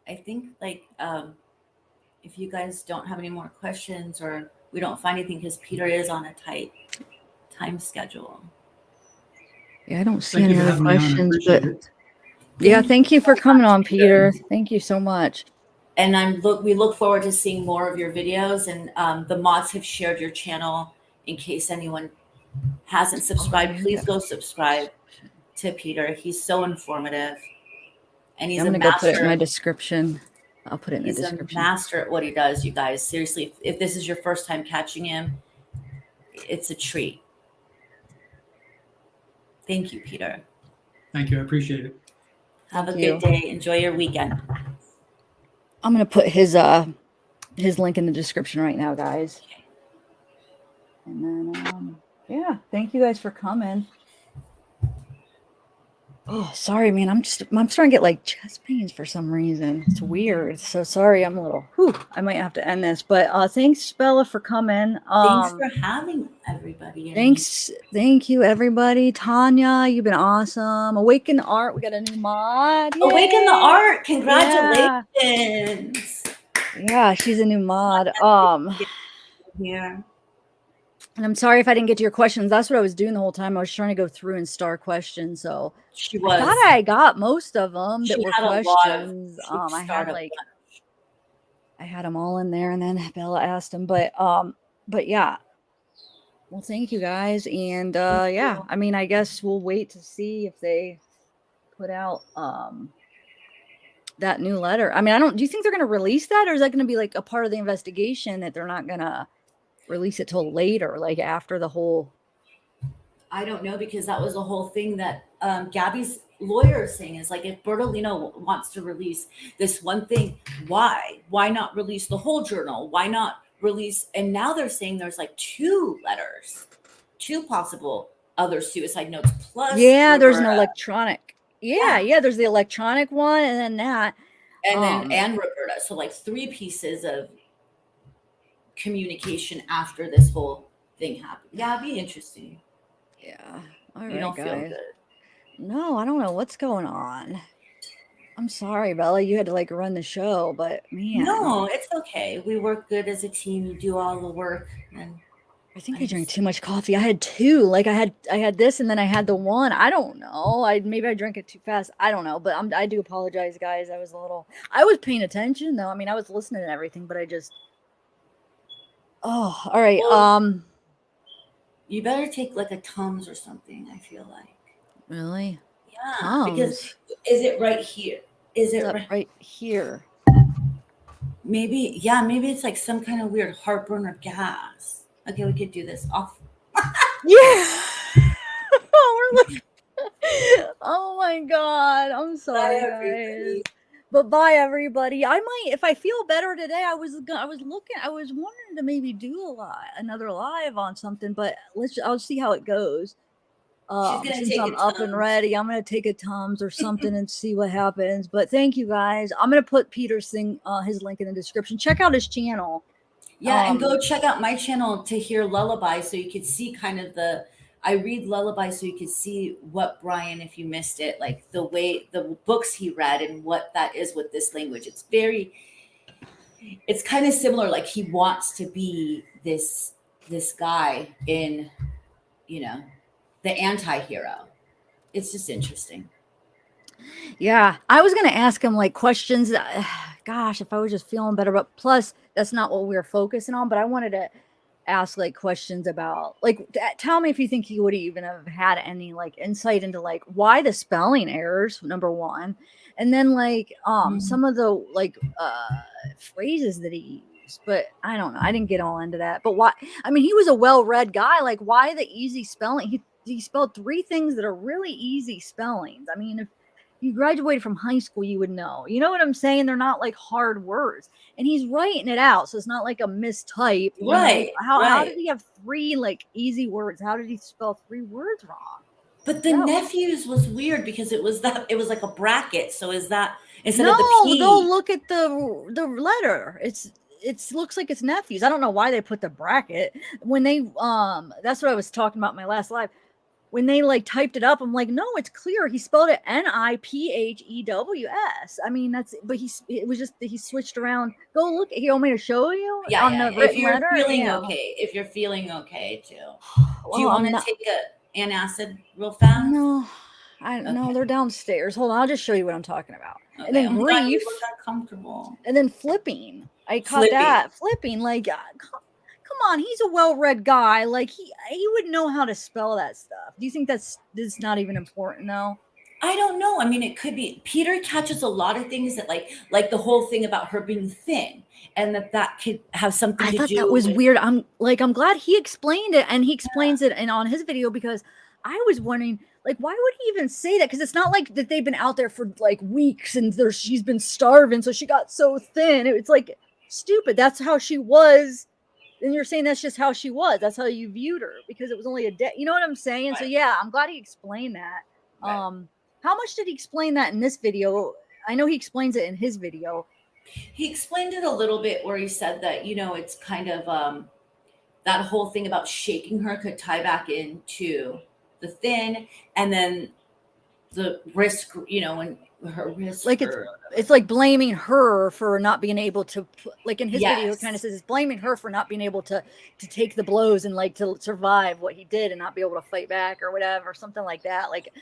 I think if you guys don't have any more questions or we don't find anything, because Peter is on a tight time schedule. Yeah, I don't see Thank any you for other having me on. I questions, appreciate but it. yeah, thank you for coming on, Peter. Thank you so much. And we look forward to seeing more of your videos, and the mods have shared your channel. In case anyone hasn't subscribed, please go subscribe to Peter. He's so informative, and he's I'm a gonna go put it in my master. description. I'll put it in the He's a description. master at what he does, you guys. Seriously, if this is your first time catching him, it's a treat. Thank you, Peter. Thank you. I appreciate it. Have a Thank you. good day. Enjoy your weekend. I'm gonna put his link in the description right now, guys. Okay. And then yeah, thank you guys for coming. Oh, sorry, man. I'm starting to get like chest pains for some reason. It's weird. So sorry, I'm a little I might have to end this. But thanks, Bella, for coming. Thanks for having everybody. Thank you, everybody. Tanya, you've been awesome. Awaken Art, we got a new mod. Awaken the Yay! Art. Congratulations. Yeah, she's a new mod. Yeah. And I'm sorry if I didn't get to your questions. That's what I was doing the whole time. I was trying to go through and star questions. So She I thought was. I got most of them that She were had a lot of. questions. She started. I had them all in there, and then Bella asked them. But yeah. Well, thank you guys, and yeah. I mean, I guess we'll wait to see if they put out that new letter. I mean, I don't. Do you think they're going to release that, or is that going to be like a part of the investigation that they're not going to release it till later, like after the whole? I don't know, because that was the whole thing that Gabby's lawyer is saying, is like, if Bertolino wants to release this one thing, why? Why not release the whole journal? Why not release? And now they're saying there's like 2 letters, 2 possible other suicide notes plus. Yeah, Roberta. there's an electronic. Yeah, there's the electronic one, and then that, and Roberta. So like 3 pieces of communication after this whole thing happened. Yeah, it'd be interesting. Yeah. All right, You don't guys. feel good. No, I don't know what's going on. I'm sorry, Bella. You had to like run the show, but man. No, it's okay. We work good as a team. You do all the work, and I think I drank too much coffee. I had 2. Like I had this, and then I had the one. I don't know. Maybe I drank it too fast. I don't know. But I do apologize, guys. I was paying attention though. I mean, I was listening to everything, but I just. Oh, all right. Well, you better take like a Tums or something, I feel like. Really? Yeah. Tums? Because is it right here? Is it right here? Maybe it's like some kind of weird heartburn or gas. Okay, we could do this off. Yeah. Oh my God. I'm sorry, guys. But bye, everybody. I might, if I feel better today, I was wondering to maybe do another live on something, but I'll see how it goes. Since I'm up and ready, I'm gonna take a Tums or something and see what happens. But thank you guys. I'm gonna put Peter's thing, his link in the description. Check out his channel. Yeah, and go check out my channel to hear lullabies, so you could see kind of I read lullabies, so you could see what Brian, if you missed it, like the books he read and what that is with this language. It's kind of similar. Like he wants to be this guy in, the anti-hero. It's just interesting. Yeah, I was gonna ask him like questions. Gosh, if I was just feeling better, but plus that's not what we were focusing on. But I wanted to ask like questions about like, tell me if you think he would even have had any like insight into like why the spelling errors, number one, and then like some of the like phrases that he used. But I don't know, I didn't get all into that. But why? I mean, he was a well-read guy. Like, why the easy spelling? He spelled 3 things that are really easy spellings. I mean, if you graduated from high school, you would know. You know what I'm saying? They're not like hard words. And he's writing it out, so it's not like a mistype. Right. How did he have 3 like easy words? How did he spell 3 words wrong? But the nephews was weird because it was like a bracket. So is that instead of the P? Go look at the letter. It looks like it's nephews. I don't know why they put the bracket when they that's what I was talking about in my last live. When they like typed it up, I'm like, no, it's clear. He spelled it Niphews. I mean, it was just that he switched around. Go look. You want me to show you? Yeah. If you're feeling okay too. Do you want to take an acid real fast? No, no, they're downstairs. Hold on, I'll just show you what I'm talking about. Okay, and then grief. You look uncomfortable. And then flipping. I caught that. Flipping, like, come on, he's a well-read guy. Like he would know how to spell that stuff. Do you think that's not even important though? I don't know. I mean, it could be. Peter catches a lot of things that like the whole thing about her being thin, and that could have something to do. I thought that was weird. I'm glad he explained it, and he explains it on his video, because I was wondering, like, why would he even say that? Because it's not like that they've been out there for like weeks and she's been starving, so she got so thin. It's like stupid. That's how she was. And you're saying that's just how she was. That's how you viewed her, because it was only a day. You know what I'm saying? Right. So yeah, I'm glad he explained that. Right. How much did he explain that in this video? I know he explains it in his video. He explained it a little bit where he said that, it's kind of that whole thing about shaking her could tie back into the thin, and then the risk, her wrist. Like it's like blaming her for not being able to, like in his video, it kind of says it's blaming her for not being able to take the blows and like to survive what he did and not be able to fight back or whatever, something like that. Like,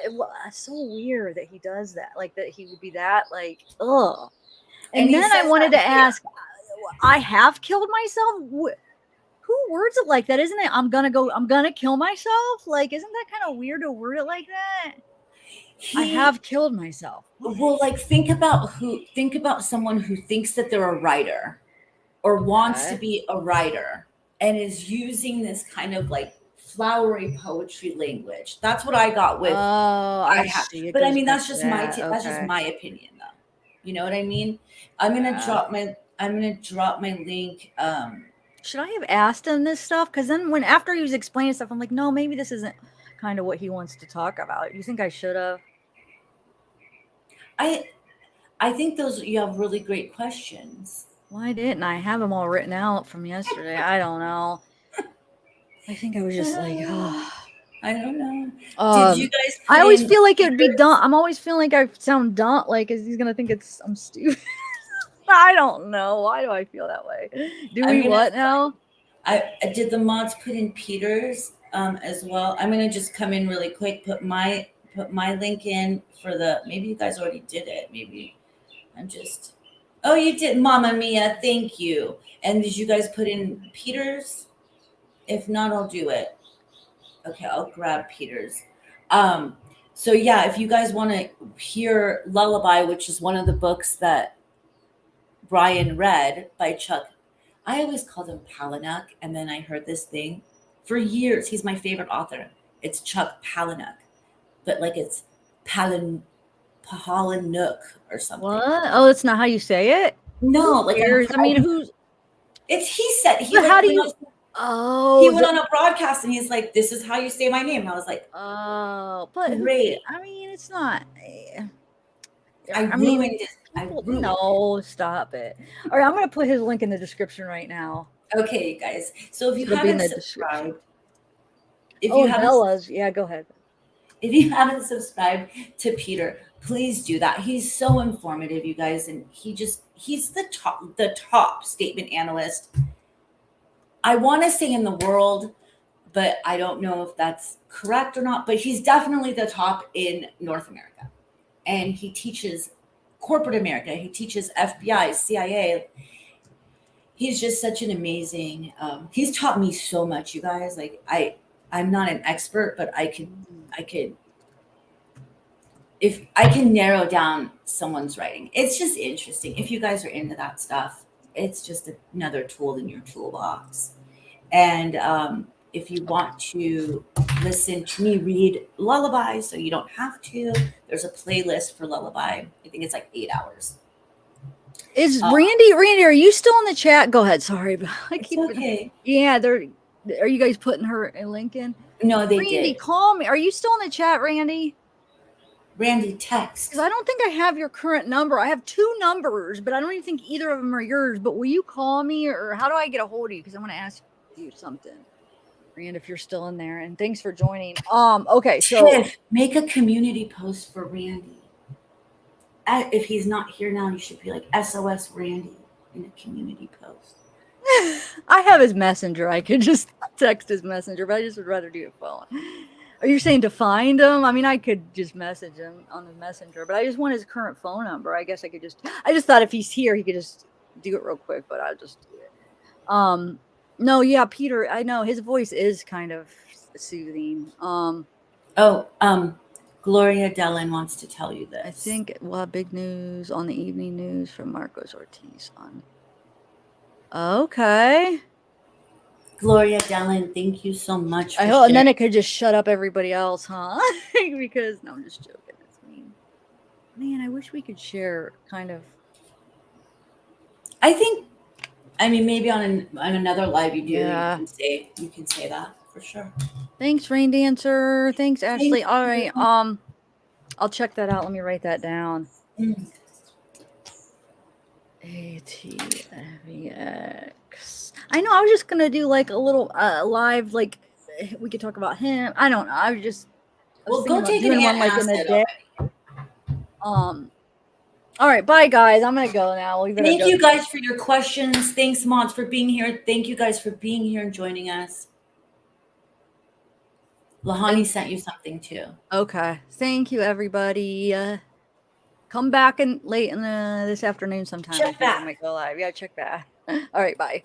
it's so weird that he does that. Like that he would be that like, ugh. And then I wanted to ask, I have killed myself. Who words it like that? Isn't it? I'm gonna kill myself. Like, isn't that kind of weird to word it like that? I have killed myself. Well, like think about someone who thinks that they're a writer or wants to be a writer and is using this kind of like flowery poetry language. That's what I got with. Oh, I see. But I mean, that's just my opinion, though. You know what I mean? I'm gonna drop my link. Should I have asked him this stuff? Because then after he was explaining stuff, I'm like, no, maybe this isn't kind of what he wants to talk about. You think I should have? I think you have really great questions. Why didn't I have them all written out from yesterday? I don't know. I think I was just like, oh. I don't know. Did you guys? I always feel like it would be dumb. I'm always feeling like I sound dumb. Like he's gonna think I'm stupid. I don't know. Why do I feel that way? What now? Did the mods put in Peter's as well? I'm gonna just come in really quick. Put my link in for the. Maybe you guys already did it. Maybe I'm just. Oh, you did, Mama Mia. Thank you. And did you guys put in Peter's? If not, I'll do it. Okay, I'll grab Peter's. So yeah, if you guys want to hear Lullaby, which is one of the books that Brian read by Chuck, I always called him Palahniuk, and then I heard this thing for years. He's my favorite author. It's Chuck Palahniuk, but like it's Palahniuk or something. What? Oh, that's not how you say it? No, like I mean, who's? He said. But how do you? Oh, he went on a broadcast and he's like, "This is how you say my name." And I was like, "Oh, but great." I mean, it's not. No, stop it. All right, I'm gonna put his link in the description right now. Okay, you guys. So if you haven't subscribed, go ahead. If you haven't subscribed to Peter, please do that. He's so informative, you guys, and he's the top statement analyst. I want to say in the world, but I don't know if that's correct or not, but he's definitely the top in North America. And he teaches corporate America. He teaches FBI, CIA. He's just such an amazing, he's taught me so much, you guys. Like I'm not an expert, but if I can narrow down someone's writing, it's just interesting. If you guys are into that stuff, it's just another tool in your toolbox. And if you want to listen to me read Lullaby, so you don't have to, there's a playlist for Lullaby. I think it's like 8 hours. Is Randy, are you still in the chat? Go ahead. Sorry, but I keep. Okay. Yeah, are you guys putting her a link in? No, they Randy, did. Call me. Are you still in the chat, Randy? Randy, text. Because I don't think I have your current number. I have 2 numbers, but I don't even think either of them are yours. But will you call me, or how do I get a hold of you? Because I want to ask you something, Rand, if you're still in there. And thanks for joining. Okay, so Tiff, make a community post for Randy. If he's not here now, you should be like SOS Randy in a community post. I have his messenger. I could just text his messenger, but I just would rather do a phone. Are you saying to find him? I mean, I could just message him on the messenger, but I just want his current phone number. I guess I just thought if he's here, he could just do it real quick, but I'll just do it. No, yeah, Peter, I know his voice is kind of soothing. Gloria Dellin wants to tell you this. I think big news on the evening news from Marcos Ortiz on. Okay. Gloria Dellin, thank you so much. And then it could just shut up everybody else, huh? Because no, I'm just joking. That's mean. Man, I wish we could share kind of. I mean, maybe on another live you do. Yeah. You can say that for sure. Thanks, Rain Dancer. Thanks, Ashley. All right. I'll check that out. Let me write that down. ATVX. I know. I was just gonna do like a little live, like we could talk about him. I don't know. Go take an one like in a day. All right, bye guys. I'm gonna go now. We better Thank go. you guys for your questions. Thanks, Mons, for being here. Thank you guys for being here and joining us. Lahani sent you something too. Okay. Thank you, everybody. Come back late in this afternoon sometime. Check I think I back. might go live. Yeah, check back. All right, bye.